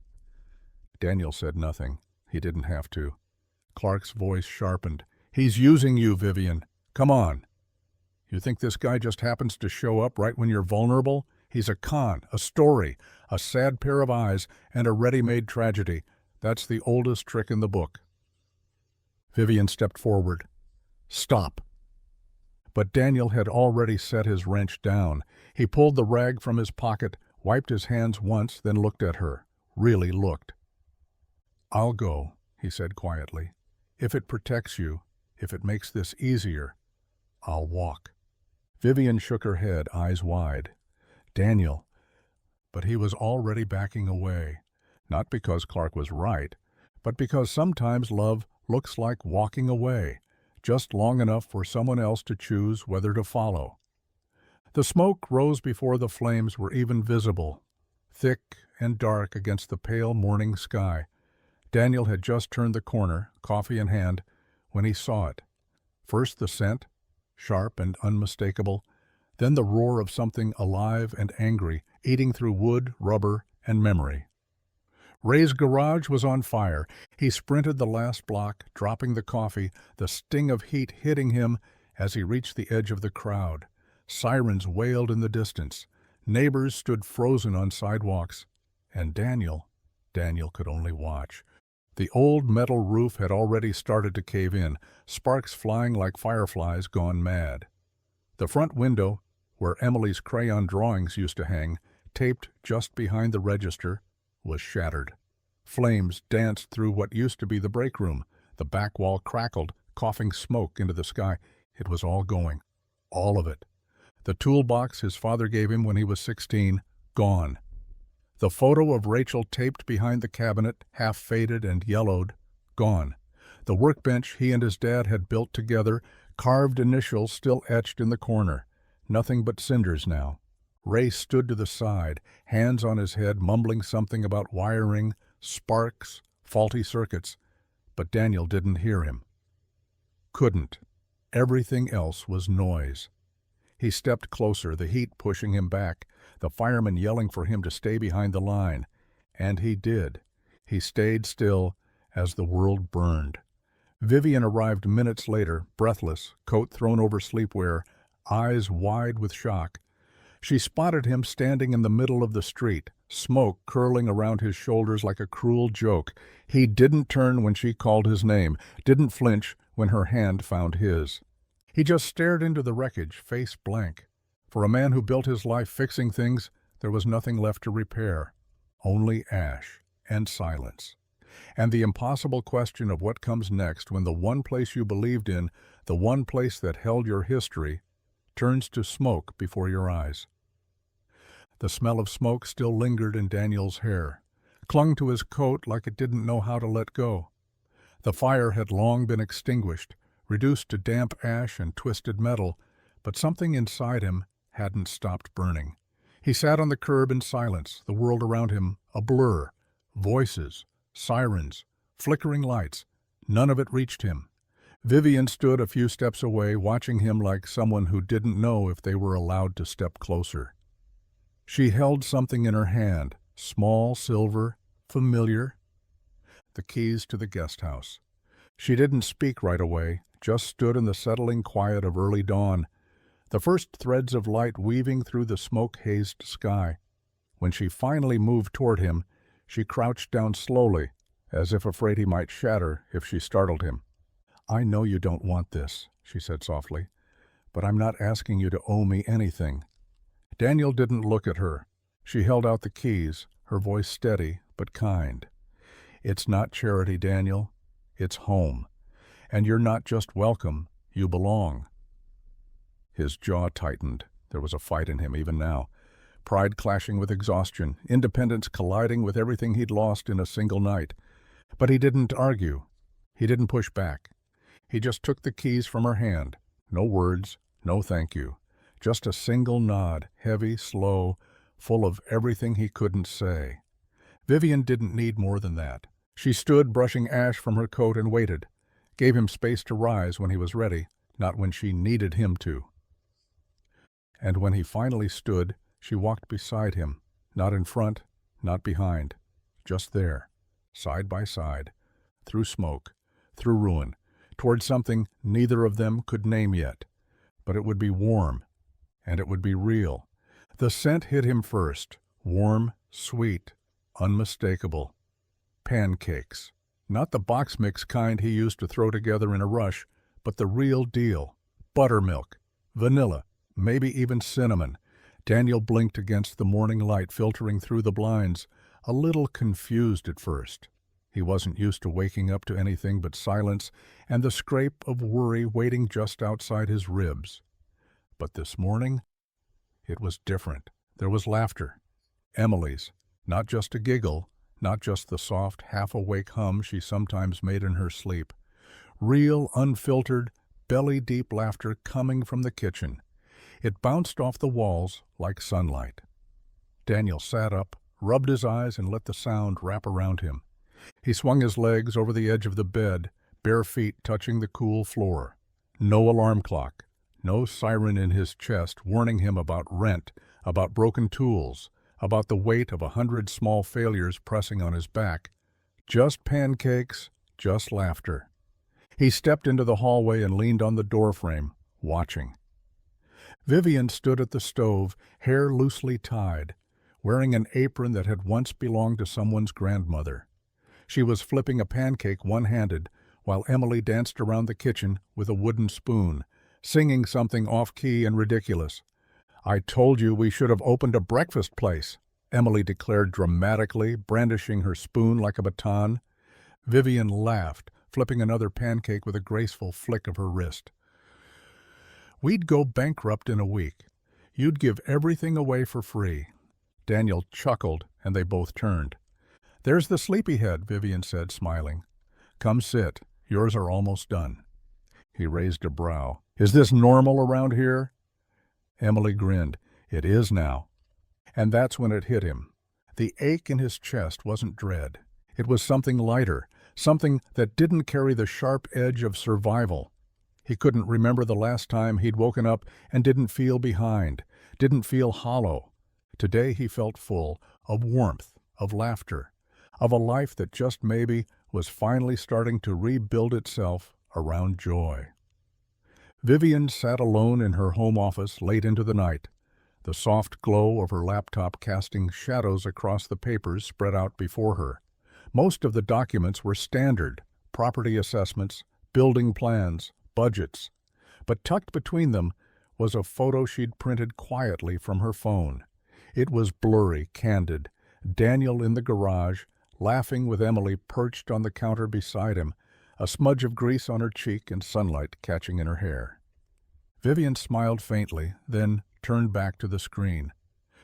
Daniel said nothing. He didn't have to. Clark's voice sharpened. "He's using you, Vivian. Come on. You think this guy just happens to show up right when you're vulnerable? He's a con, a story, a sad pair of eyes, and a ready-made tragedy. That's the oldest trick in the book." Vivian stepped forward. "Stop." But Daniel had already set his wrench down. He pulled the rag from his pocket, wiped his hands once, then looked at her. Really looked. "I'll go," he said quietly. "If it protects you, if it makes this easier, I'll walk." Vivian shook her head, eyes wide. "Daniel." But he was already backing away. Not because Clark was right, but because sometimes love looks like walking away, just long enough for someone else to choose whether to follow. The smoke rose before the flames were even visible, thick and dark against the pale morning sky. Daniel had just turned the corner, coffee in hand, when he saw it. First the scent, sharp and unmistakable, then the roar of something alive and angry, eating through wood, rubber, and memory. Ray's garage was on fire. He sprinted the last block, dropping the coffee, the sting of heat hitting him as he reached the edge of the crowd. Sirens wailed in the distance. Neighbors stood frozen on sidewalks. And Daniel could only watch. The old metal roof had already started to cave in, sparks flying like fireflies gone mad. The front window, where Emily's crayon drawings used to hang, taped just behind the register, was shattered. Flames danced through what used to be the break room. The back wall crackled, coughing smoke into the sky. It was all going. All of it. The toolbox his father gave him when he was 16, gone. The photo of Rachel taped behind the cabinet, half faded and yellowed, gone. The workbench he and his dad had built together, carved initials still etched in the corner. Nothing but cinders now. Ray stood to the side, hands on his head, mumbling something about wiring, sparks, faulty circuits. But Daniel didn't hear him. Couldn't. Everything else was noise. He stepped closer, the heat pushing him back, the fireman yelling for him to stay behind the line. And he did. He stayed still as the world burned. Vivian arrived minutes later, breathless, coat thrown over sleepwear, eyes wide with shock. She spotted him standing in the middle of the street, smoke curling around his shoulders like a cruel joke. He didn't turn when she called his name, didn't flinch when her hand found his. He just stared into the wreckage, face blank. For a man who built his life fixing things, there was nothing left to repair. Only ash and silence. And the impossible question of what comes next when the one place you believed in, the one place that held your history, turns to smoke before your eyes. The smell of smoke still lingered in Daniel's hair, clung to his coat like it didn't know how to let go. The fire had long been extinguished, reduced to damp ash and twisted metal, but something inside him hadn't stopped burning. He sat on the curb in silence, the world around him a blur. Voices, sirens, flickering lights. None of it reached him. Vivian stood a few steps away, watching him like someone who didn't know if they were allowed to step closer. She held something in her hand, small, silver, familiar. The keys to the guest house. She didn't speak right away, just stood in the settling quiet of early dawn, the first threads of light weaving through the smoke-hazed sky. When she finally moved toward him, she crouched down slowly, as if afraid he might shatter if she startled him. "I know you don't want this," she said softly, "but I'm not asking you to owe me anything." Daniel didn't look at her. She held out the keys, her voice steady but kind. "It's not charity, Daniel. It's home. And you're not just welcome, you belong." His jaw tightened. There was a fight in him even now. Pride clashing with exhaustion, independence colliding with everything he'd lost in a single night. But he didn't argue. He didn't push back. He just took the keys from her hand. No words, no thank you. Just a single nod, heavy, slow, full of everything he couldn't say. Vivian didn't need more than that. She stood brushing ash from her coat and waited, gave him space to rise when he was ready, not when she needed him to. And when he finally stood, she walked beside him, not in front, not behind, just there, side by side, through smoke, through ruin, toward something neither of them could name yet. But it would be warm, and it would be real. The scent hit him first, warm, sweet, unmistakable. Pancakes. Not the box mix kind he used to throw together in a rush, but the real deal. Buttermilk, vanilla, maybe even cinnamon. Daniel blinked against the morning light filtering through the blinds, a little confused at first. He wasn't used to waking up to anything but silence and the scrape of worry waiting just outside his ribs. But this morning, it was different. There was laughter. Emily's, not just a giggle, not just the soft, half-awake hum she sometimes made in her sleep. Real, unfiltered, belly-deep laughter coming from the kitchen. It bounced off the walls like sunlight. Daniel sat up, rubbed his eyes, and let the sound wrap around him. He swung his legs over the edge of the bed, bare feet touching the cool floor. No alarm clock, no siren in his chest warning him about rent, about broken tools, about the weight of 100 small failures pressing on his back. Just pancakes, just laughter. He stepped into the hallway and leaned on the doorframe, watching. Vivian stood at the stove, hair loosely tied, wearing an apron that had once belonged to someone's grandmother. She was flipping a pancake one-handed, while Emily danced around the kitchen with a wooden spoon, singing something off-key and ridiculous. "I told you we should have opened a breakfast place," Emily declared dramatically, brandishing her spoon like a baton. Vivian laughed, flipping another pancake with a graceful flick of her wrist. "We'd go bankrupt in a week. You'd give everything away for free." Daniel chuckled, and they both turned. "There's the sleepyhead," Vivian said, smiling. "Come sit. Yours are almost done." He raised a brow. "Is this normal around here?" Emily grinned. "It is now." And that's when it hit him. The ache in his chest wasn't dread. It was something lighter, something that didn't carry the sharp edge of survival. He couldn't remember the last time he'd woken up and didn't feel behind, didn't feel hollow. Today he felt full of warmth, of laughter, of a life that just maybe was finally starting to rebuild itself around joy. Vivian sat alone in her home office late into the night, the soft glow of her laptop casting shadows across the papers spread out before her. Most of the documents were standard: property assessments, building plans, budgets. But tucked between them was a photo she'd printed quietly from her phone. It was blurry, candid. Daniel in the garage, laughing with Emily perched on the counter beside him, a smudge of grease on her cheek and sunlight catching in her hair. Vivian smiled faintly, then turned back to the screen.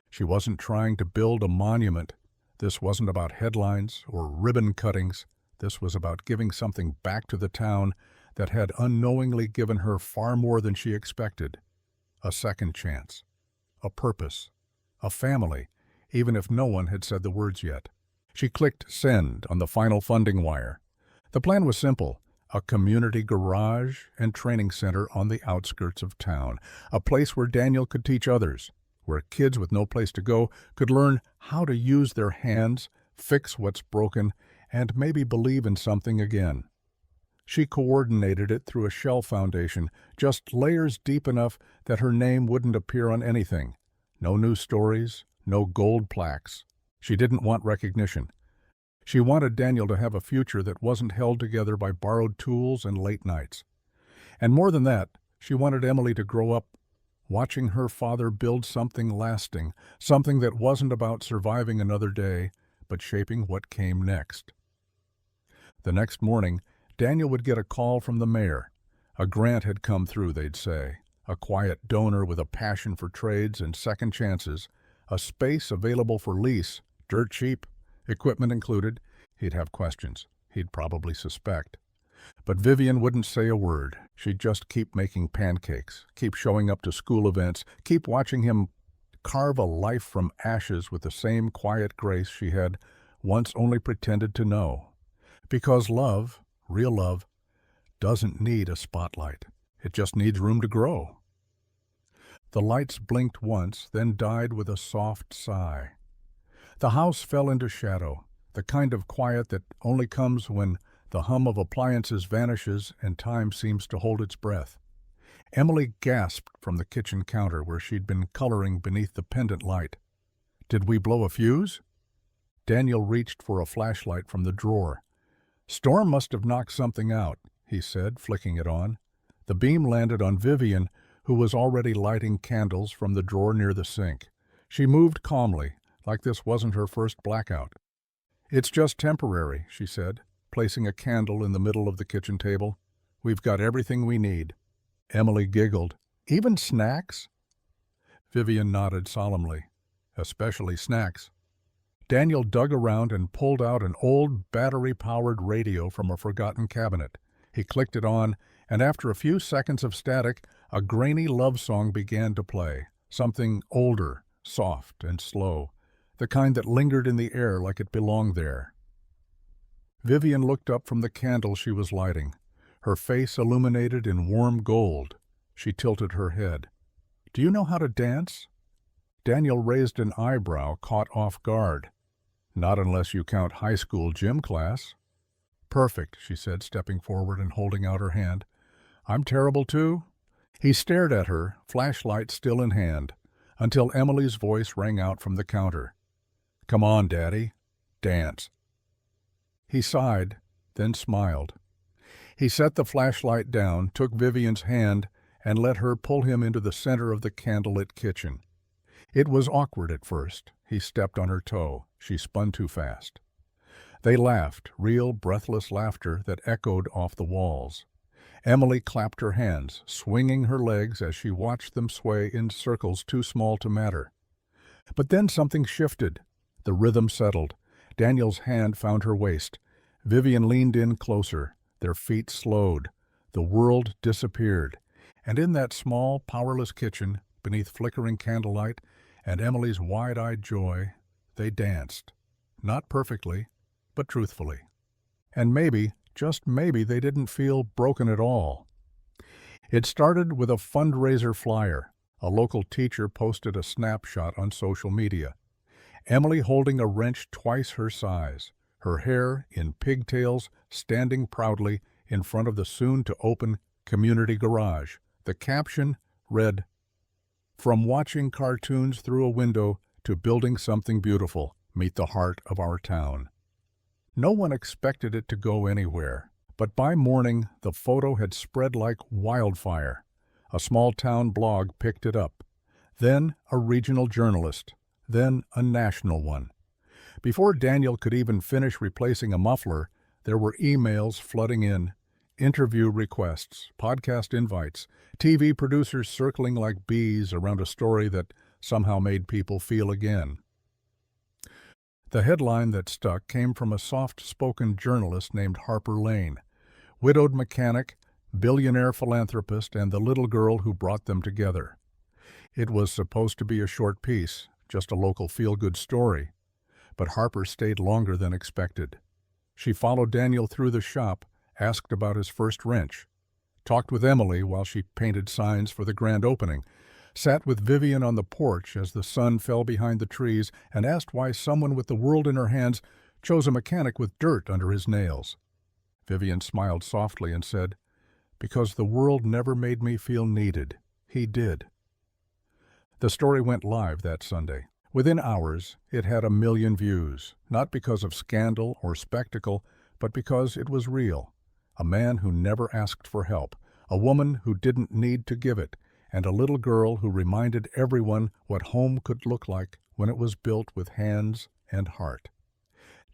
She wasn't trying to build a monument. This wasn't about headlines or ribbon cuttings. This was about giving something back to the town that had unknowingly given her far more than she expected. A second chance, a purpose, a family, even if no one had said the words yet. She clicked send on the final funding wire. The plan was simple: a community garage and training center on the outskirts of town, a place where Daniel could teach others, where kids with no place to go could learn how to use their hands, fix what's broken, and maybe believe in something again. She coordinated it through a shell foundation, just layers deep enough that her name wouldn't appear on anything. No news stories, no gold plaques. She didn't want recognition. She wanted Daniel to have a future that wasn't held together by borrowed tools and late nights. And more than that, she wanted Emily to grow up watching her father build something lasting, something that wasn't about surviving another day, but shaping what came next. The next morning, Daniel would get a call from the mayor. A grant had come through, they'd say. A quiet donor with a passion for trades and second chances. A space available for lease, dirt cheap, equipment included. He'd have questions. He'd probably suspect. But Vivian wouldn't say a word. She'd just keep making pancakes, keep showing up to school events, keep watching him carve a life from ashes with the same quiet grace she had once only pretended to know. Because love, real love, doesn't need a spotlight. It just needs room to grow. The lights blinked once, then died with a soft sigh. The house fell into shadow, the kind of quiet that only comes when the hum of appliances vanishes and time seems to hold its breath. Emily gasped from the kitchen counter where she'd been coloring beneath the pendant light. "Did we blow a fuse?" Daniel reached for a flashlight from the drawer. "Storm must have knocked something out," he said, flicking it on. The beam landed on Vivian, who was already lighting candles from the drawer near the sink. She moved calmly, like this wasn't her first blackout. "It's just temporary," she said, placing a candle in the middle of the kitchen table. "We've got everything we need." Emily giggled. "Even snacks?" Vivian nodded solemnly. "Especially snacks." Daniel dug around and pulled out an old battery-powered radio from a forgotten cabinet. He clicked it on, and after a few seconds of static, a grainy love song began to play, something older, soft and slow, the kind that lingered in the air like it belonged there. Vivian looked up from the candle she was lighting, her face illuminated in warm gold. She tilted her head. "Do you know how to dance?" Daniel raised an eyebrow, caught off guard. "Not unless you count high school gym class." "Perfect," she said, stepping forward and holding out her hand. "I'm terrible too?" He stared at her, flashlight still in hand, until Emily's voice rang out from the counter. "Come on, Daddy. Dance." He sighed, then smiled. He set the flashlight down, took Vivian's hand, and let her pull him into the center of the candlelit kitchen. It was awkward at first. He stepped on her toe. She spun too fast. They laughed, real, breathless laughter that echoed off the walls. Emily clapped her hands, swinging her legs as she watched them sway in circles too small to matter. But then something shifted. The rhythm settled. Daniel's hand found her waist. Vivian leaned in closer. Their feet slowed. The world disappeared. And in that small, powerless kitchen, beneath flickering candlelight and Emily's wide-eyed joy, they danced. Not perfectly, but truthfully. And maybe, just maybe, they didn't feel broken at all. It started with a fundraiser flyer. A local teacher posted a snapshot on social media. Emily holding a wrench twice her size, her hair in pigtails, standing proudly in front of the soon-to-open community garage. The caption read, "From watching cartoons through a window to building something beautiful, meet the heart of our town." No one expected it to go anywhere, but by morning the photo had spread like wildfire. A small-town blog picked it up, then a regional journalist, then a national one. Before Daniel could even finish replacing a muffler, there were emails flooding in, interview requests, podcast invites, TV producers circling like bees around a story that somehow made people feel again. The headline that stuck came from a soft-spoken journalist named Harper Lane, widowed mechanic, billionaire philanthropist, and the little girl who brought them together. It was supposed to be a short piece, just a local feel-good story, but Harper stayed longer than expected. She followed Daniel through the shop, asked about his first wrench, talked with Emily while she painted signs for the grand opening, sat with Vivian on the porch as the sun fell behind the trees, and asked why someone with the world in her hands chose a mechanic with dirt under his nails. Vivian smiled softly and said, "Because the world never made me feel needed. He did." The story went live that Sunday. Within hours, it had 1 million views, not because of scandal or spectacle, but because it was real. A man who never asked for help, a woman who didn't need to give it, and a little girl who reminded everyone what home could look like when it was built with hands and heart.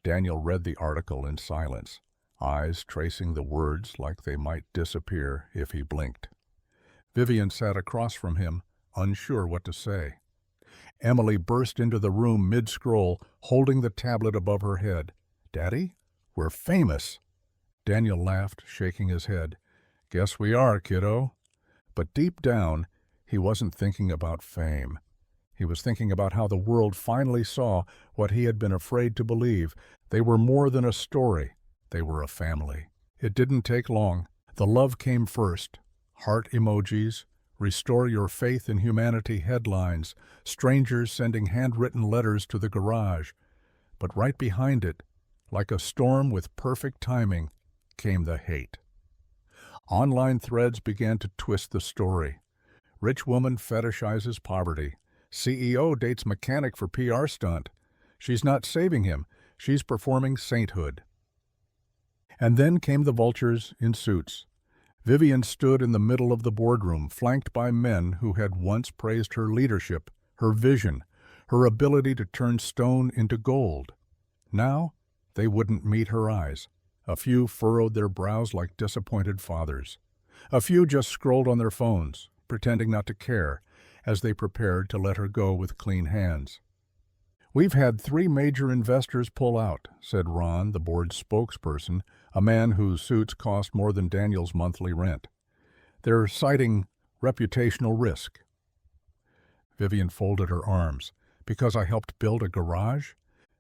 Daniel read the article in silence, eyes tracing the words like they might disappear if he blinked. Vivian sat across from him, unsure what to say. Emily burst into the room mid-scroll, holding the tablet above her head. "Daddy, we're famous!" Daniel laughed, shaking his head. "Guess we are, kiddo." But deep down, he wasn't thinking about fame. He was thinking about how the world finally saw what he had been afraid to believe. They were more than a story. They were a family. It didn't take long. The love came first. Heart emojis, restore your faith in humanity headlines, strangers sending handwritten letters to the garage. But right behind it, like a storm with perfect timing, came the hate. Online threads began to twist the story. Rich woman fetishizes poverty. CEO dates mechanic for PR stunt. She's not saving him. She's performing sainthood. And then came the vultures in suits. Vivian stood in the middle of the boardroom, flanked by men who had once praised her leadership, her vision, her ability to turn stone into gold. Now, they wouldn't meet her eyes. A few furrowed their brows like disappointed fathers. A few just scrolled on their phones, pretending not to care, as they prepared to let her go with clean hands. "We've had 3 major investors pull out," said Ron, the board's spokesperson, a man whose suits cost more than Daniel's monthly rent. "They're citing reputational risk." Vivian folded her arms. "Because I helped build a garage?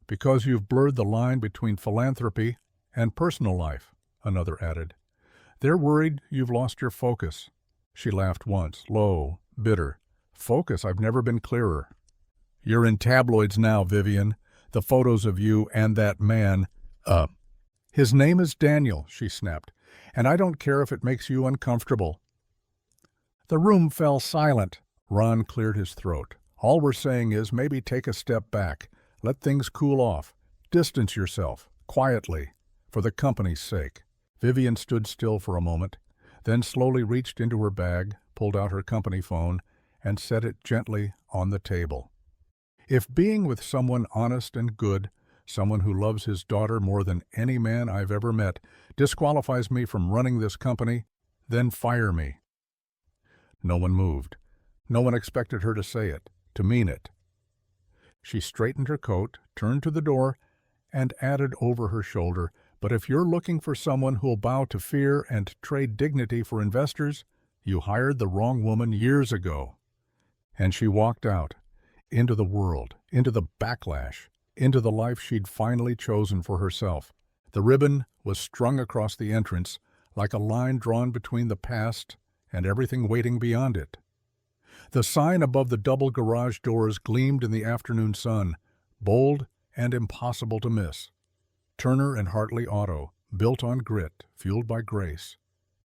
Because you've blurred the line between philanthropy and personal life," another added. "They're worried you've lost your focus." She laughed once, low, bitter. "Focus? I've never been clearer." "You're in tabloids now, Vivian. The photos of you and that man, his name is Daniel," she snapped, "and I don't care if it makes you uncomfortable." The room fell silent. Ron cleared his throat. "All we're saying is maybe take a step back. Let things cool off. Distance yourself, quietly, for the company's sake." Vivian stood still for a moment, then slowly reached into her bag, pulled out her company phone, and set it gently on the table. "If being with someone honest and good, someone who loves his daughter more than any man I've ever met, disqualifies me from running this company, then fire me." No one moved. No one expected her to say it, to mean it. She straightened her coat, turned to the door, and added over her shoulder, "But if you're looking for someone who'll bow to fear and trade dignity for investors, you hired the wrong woman years ago." And she walked out, into the world, into the backlash, into the life she'd finally chosen for herself. The ribbon was strung across the entrance, like a line drawn between the past and everything waiting beyond it. The sign above the double garage doors gleamed in the afternoon sun, bold and impossible to miss. Turner and Hartley Auto, built on grit, fueled by grace.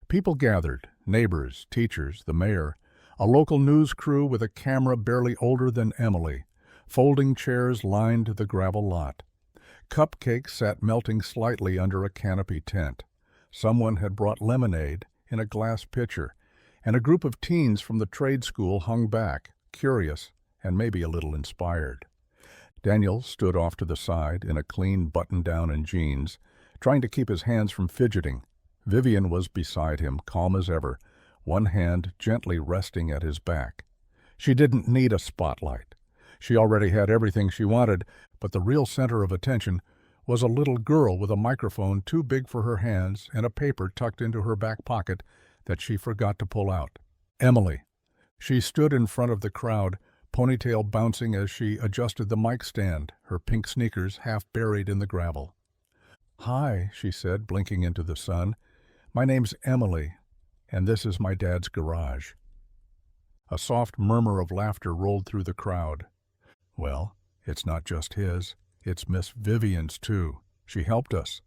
People gathered, neighbors, teachers, the mayor, a local news crew with a camera barely older than Emily. Folding chairs lined the gravel lot. Cupcakes sat melting slightly under a canopy tent. Someone had brought lemonade in a glass pitcher, and a group of teens from the trade school hung back, curious and maybe a little inspired. Daniel stood off to the side in a clean button-down and jeans, trying to keep his hands from fidgeting. Vivian was beside him, calm as ever, one hand gently resting at his back. She didn't need a spotlight. She already had everything she wanted, but the real center of attention was a little girl with a microphone too big for her hands and a paper tucked into her back pocket that she forgot to pull out. Emily. She stood in front of the crowd, ponytail bouncing as she adjusted the mic stand, her pink sneakers half buried in the gravel. "Hi," she said, blinking into the sun. "My name's Emily, and this is my dad's garage." A soft murmur of laughter rolled through the crowd. "Well, it's not just his, it's Miss Vivian's too. She helped us,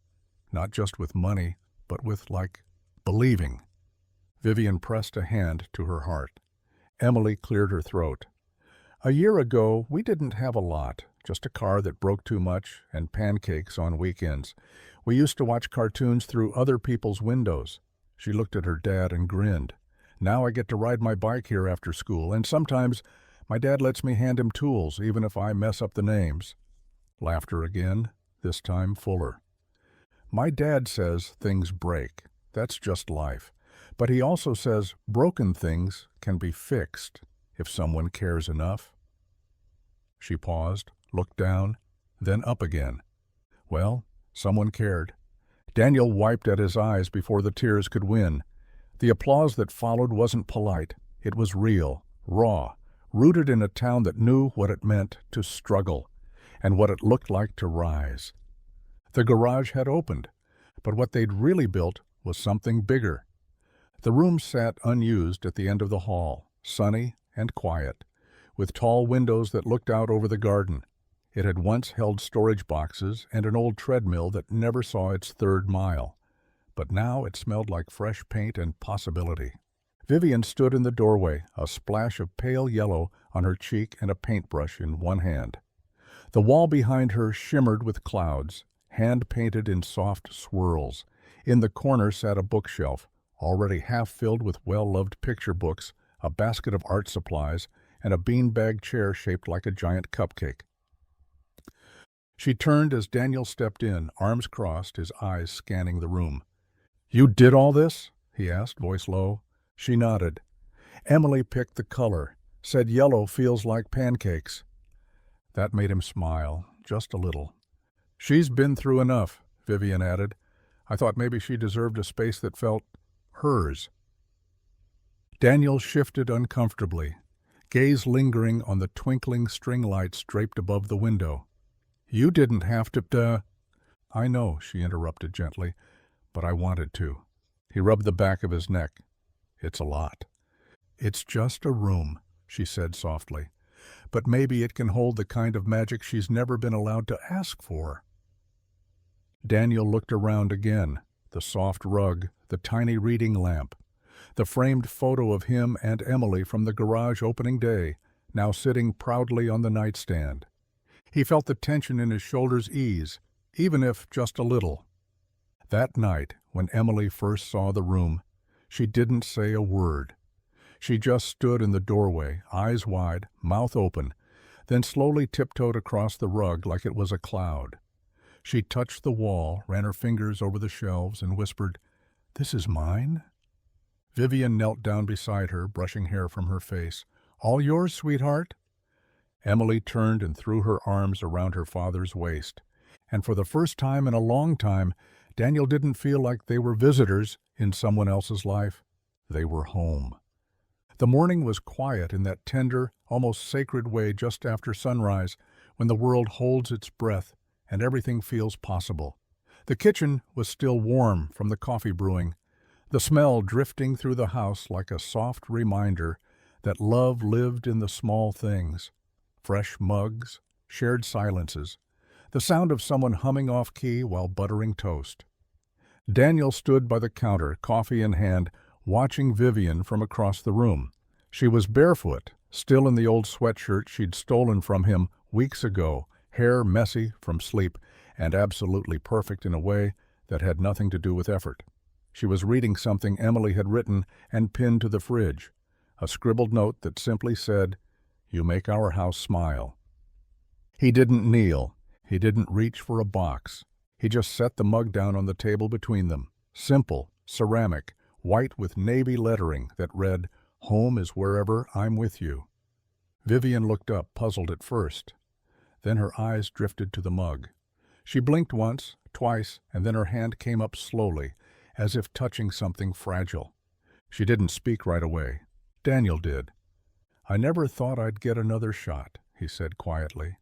not just with money, but with, believing." Vivian pressed a hand to her heart. Emily cleared her throat. "A year ago, we didn't have a lot, just a car that broke too much and pancakes on weekends. We used to watch cartoons through other people's windows." She looked at her dad and grinned. "Now I get to ride my bike here after school, and sometimes my dad lets me hand him tools, even if I mess up the names." Laughter again, this time fuller. "My dad says things break. That's just life. But he also says broken things can be fixed if someone cares enough." She paused, looked down, then up again. Well, someone cared. Daniel wiped at his eyes before the tears could win. The applause that followed wasn't polite. It was real, raw, rooted in a town that knew what it meant to struggle and what it looked like to rise. The garage had opened, but what they'd really built was something bigger. The room sat unused at the end of the hall, sunny and quiet, with tall windows that looked out over the garden. It had once held storage boxes and an old treadmill that never saw its third mile, but now it smelled like fresh paint and possibility. Vivian stood in the doorway, a splash of pale yellow on her cheek and a paintbrush in one hand. The wall behind her shimmered with clouds, hand-painted in soft swirls, In the corner sat a bookshelf, already half filled with well-loved picture books, a basket of art supplies, and a beanbag chair shaped like a giant cupcake. She turned as Daniel stepped in, arms crossed, his eyes scanning the room. "You did all this?" he asked, voice low. She nodded. Emily picked the color, said yellow feels like pancakes. That made him smile, just a little. "She's been through enough," Vivian added. "I thought maybe she deserved a space that felt hers." Daniel shifted uncomfortably, gaze lingering on the twinkling string lights draped above the window. "You didn't have to, "I know," she interrupted gently, "but I wanted to." He rubbed the back of his neck. "It's a lot." "It's just a room," she said softly. "But maybe it can hold the kind of magic she's never been allowed to ask for." Daniel looked around again, the soft rug, the tiny reading lamp, the framed photo of him and Emily from the garage opening day, now sitting proudly on the nightstand. He felt the tension in his shoulders ease, even if just a little. That night, when Emily first saw the room, she didn't say a word. She just stood in the doorway, eyes wide, mouth open, then slowly tiptoed across the rug like it was a cloud. She touched the wall, ran her fingers over the shelves, and whispered, "This is mine?" Vivian knelt down beside her, brushing hair from her face. "All yours, sweetheart?" Emily turned and threw her arms around her father's waist. And for the first time in a long time, Daniel didn't feel like they were visitors in someone else's life. They were home. The morning was quiet in that tender, almost sacred way just after sunrise, when the world holds its breath and everything feels possible. The kitchen was still warm from the coffee brewing, the smell drifting through the house like a soft reminder that love lived in the small things. Fresh mugs, shared silences, the sound of someone humming off-key while buttering toast. Daniel stood by the counter, coffee in hand, watching Vivian from across the room. She was barefoot, still in the old sweatshirt she'd stolen from him weeks ago, hair messy from sleep, and absolutely perfect in a way that had nothing to do with effort. She was reading something Emily had written and pinned to the fridge, a scribbled note that simply said, "You make our house smile." He didn't kneel. He didn't reach for a box. He just set the mug down on the table between them. Simple, ceramic, white with navy lettering that read, "Home is wherever I'm with you." Vivian looked up, puzzled at first. Then her eyes drifted to the mug. She blinked once, twice, and then her hand came up slowly, as if touching something fragile. She didn't speak right away. Daniel did. "I never thought I'd get another shot," he said quietly.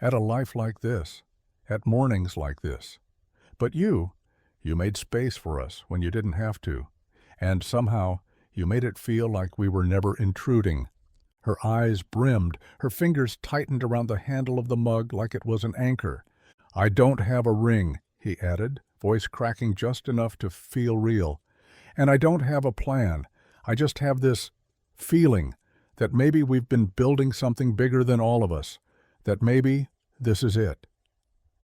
"At a life like this, at mornings like this. But you made space for us when you didn't have to. And somehow, you made it feel like we were never intruding." Her eyes brimmed, her fingers tightened around the handle of the mug like it was an anchor. "I don't have a ring," he added, voice cracking just enough to feel real. "And I don't have a plan. I just have this feeling that maybe we've been building something bigger than all of us, that maybe this is it."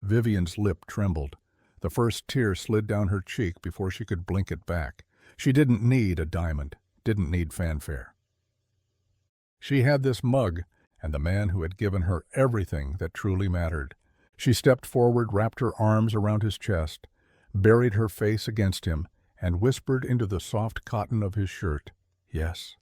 Vivian's lip trembled. The first tear slid down her cheek before she could blink it back. She didn't need a diamond, didn't need fanfare. She had this mug and the man who had given her everything that truly mattered. She stepped forward, wrapped her arms around his chest, buried her face against him, and whispered into the soft cotton of his shirt, "Yes."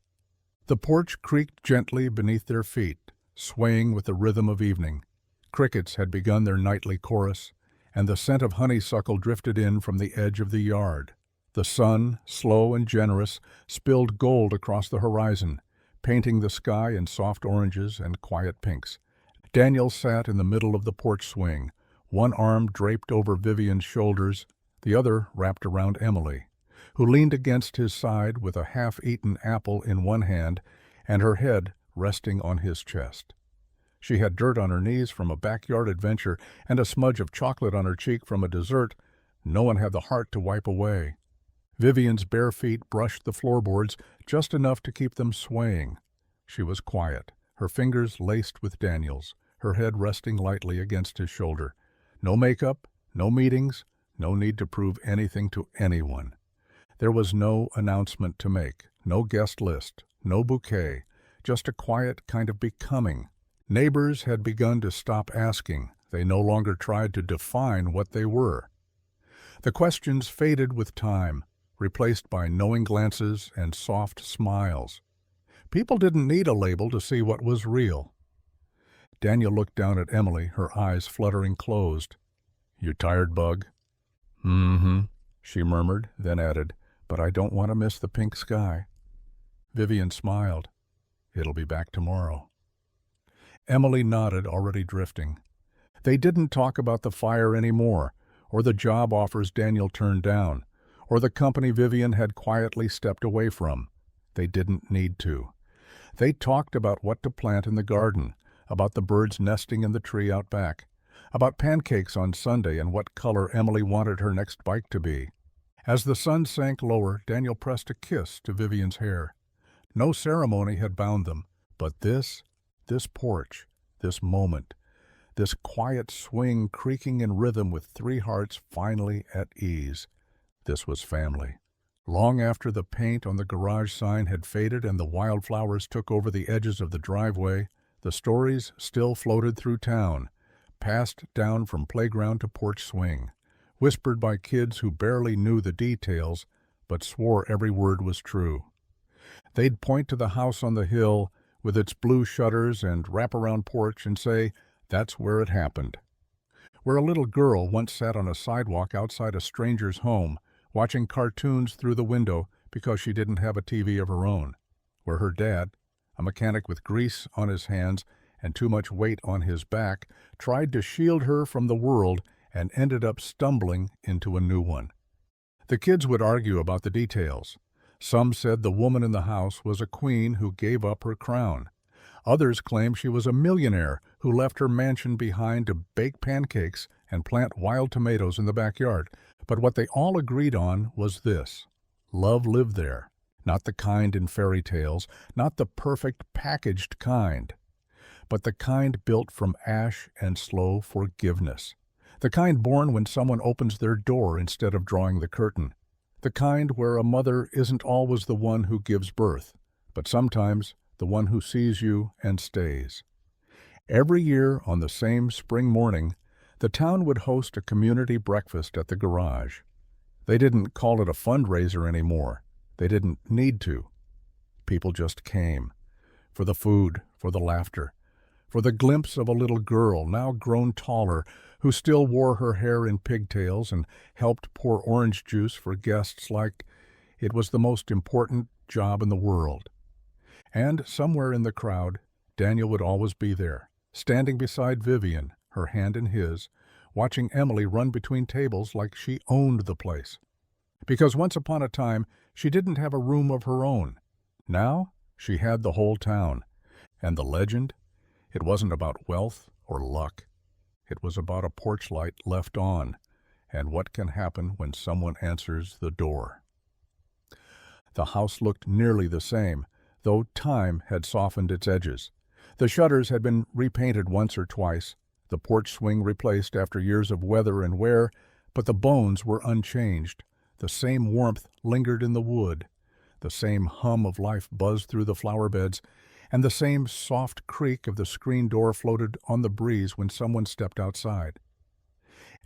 The porch creaked gently beneath their feet, swaying with the rhythm of evening. Crickets had begun their nightly chorus, and the scent of honeysuckle drifted in from the edge of the yard. The sun, slow and generous, spilled gold across the horizon, painting the sky in soft oranges and quiet pinks. Daniel sat in the middle of the porch swing, one arm draped over Vivian's shoulders, the other wrapped around Emily, who leaned against his side with a half-eaten apple in one hand and her head resting on his chest. She had dirt on her knees from a backyard adventure and a smudge of chocolate on her cheek from a dessert no one had the heart to wipe away. Vivian's bare feet brushed the floorboards just enough to keep them swaying. She was quiet, her fingers laced with Daniel's, her head resting lightly against his shoulder. No makeup, no meetings, No need to prove anything to anyone. There was no announcement to make, no guest list, no bouquet, just a quiet kind of becoming. Neighbors had begun to stop asking. They no longer tried to define what they were. The questions faded with time, replaced by knowing glances and soft smiles. People didn't need a label to see what was real. Daniel looked down at Emily, her eyes fluttering closed. "You tired, Bug?" "Mm-hmm," she murmured, then added, "But I don't want to miss the pink sky." Vivian smiled. "It'll be back tomorrow." Emily nodded, already drifting. They didn't talk about the fire anymore, or the job offers Daniel turned down, or the company Vivian had quietly stepped away from. They didn't need to. They talked about what to plant in the garden, about the birds nesting in the tree out back, about pancakes on Sunday and what color Emily wanted her next bike to be. As the sun sank lower, Daniel pressed a kiss to Vivian's hair. No ceremony had bound them, but this porch, this moment, this quiet swing creaking in rhythm with three hearts finally at ease. This was family. Long after the paint on the garage sign had faded and the wildflowers took over the edges of the driveway, the stories still floated through town, passed down from playground to porch swing, whispered by kids who barely knew the details but swore every word was true. They'd point to the house on the hill with its blue shutters and wraparound porch and say, "That's where it happened." Where a little girl once sat on a sidewalk outside a stranger's home, watching cartoons through the window because she didn't have a TV of her own. Where her dad, a mechanic with grease on his hands and too much weight on his back, tried to shield her from the world and ended up stumbling into a new one. The kids would argue about the details. Some said the woman in the house was a queen who gave up her crown. Others claimed she was a millionaire who left her mansion behind to bake pancakes and plant wild tomatoes in the backyard. But what they all agreed on was this: love lived there. Not the kind in fairy tales, not the perfect packaged kind, but the kind built from ash and slow forgiveness. The kind born when someone opens their door instead of drawing the curtain. The kind where a mother isn't always the one who gives birth, but sometimes the one who sees you and stays. Every year on the same spring morning, the town would host a community breakfast at the garage. They didn't call it a fundraiser anymore. They didn't need to. People just came. For the food, for the laughter, for the glimpse of a little girl, now grown taller, who still wore her hair in pigtails and helped pour orange juice for guests like it was the most important job in the world. And somewhere in the crowd, Daniel would always be there, standing beside Vivian, her hand in his, watching Emily run between tables like she owned the place. Because once upon a time, she didn't have a room of her own. Now, she had the whole town. And the legend? It wasn't about wealth or luck. It was about a porch light left on, and what can happen when someone answers the door. The house looked nearly the same, though time had softened its edges. The shutters had been repainted once or twice, the porch swing replaced after years of weather and wear, but the bones were unchanged. The same warmth lingered in the wood, the same hum of life buzzed through the flower beds, and the same soft creak of the screen door floated on the breeze when someone stepped outside.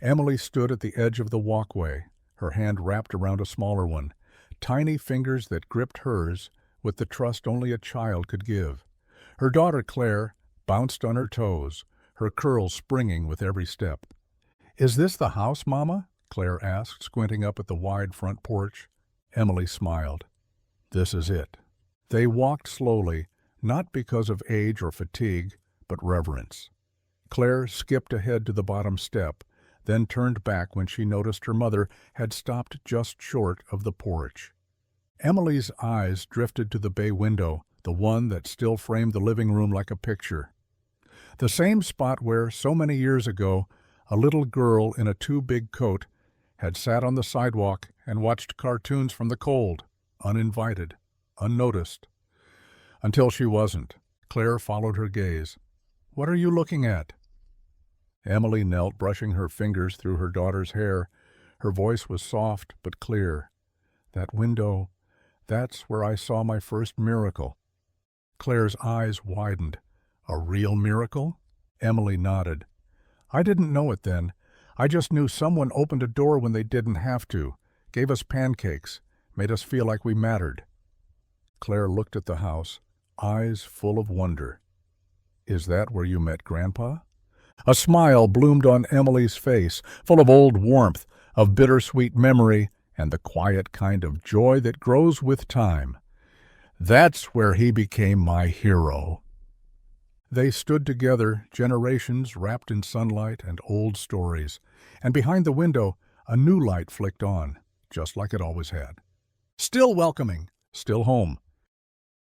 Emily stood at the edge of the walkway, her hand wrapped around a smaller one, tiny fingers that gripped hers with the trust only a child could give. Her daughter Claire bounced on her toes, her curls springing with every step. "Is this the house, Mama?" Claire asked, squinting up at the wide front porch. Emily smiled. "This is it." They walked slowly, not because of age or fatigue, but reverence. Claire skipped ahead to the bottom step, then turned back when she noticed her mother had stopped just short of the porch. Emily's eyes drifted to the bay window, the one that still framed the living room like a picture. The same spot where, so many years ago, a little girl in a too-big coat had sat on the sidewalk and watched cartoons from the cold, uninvited, unnoticed. Until she wasn't. Claire followed her gaze. "What are you looking at?" Emily knelt, brushing her fingers through her daughter's hair, Her voice was soft but clear. That window, that's where I saw my first miracle. Claire's eyes widened. A real miracle? Emily nodded. I didn't know it then. I just knew someone opened a door when they didn't have to, gave us pancakes, made us feel like we mattered. Claire looked at the house, eyes full of wonder. Is that where you met Grandpa? A smile bloomed on Emily's face, full of old warmth, of bittersweet memory, and the quiet kind of joy that grows with time. That's where he became my hero. They stood together, generations wrapped in sunlight and old stories, and behind the window a new light flicked on, just like it always had. Still welcoming, still home.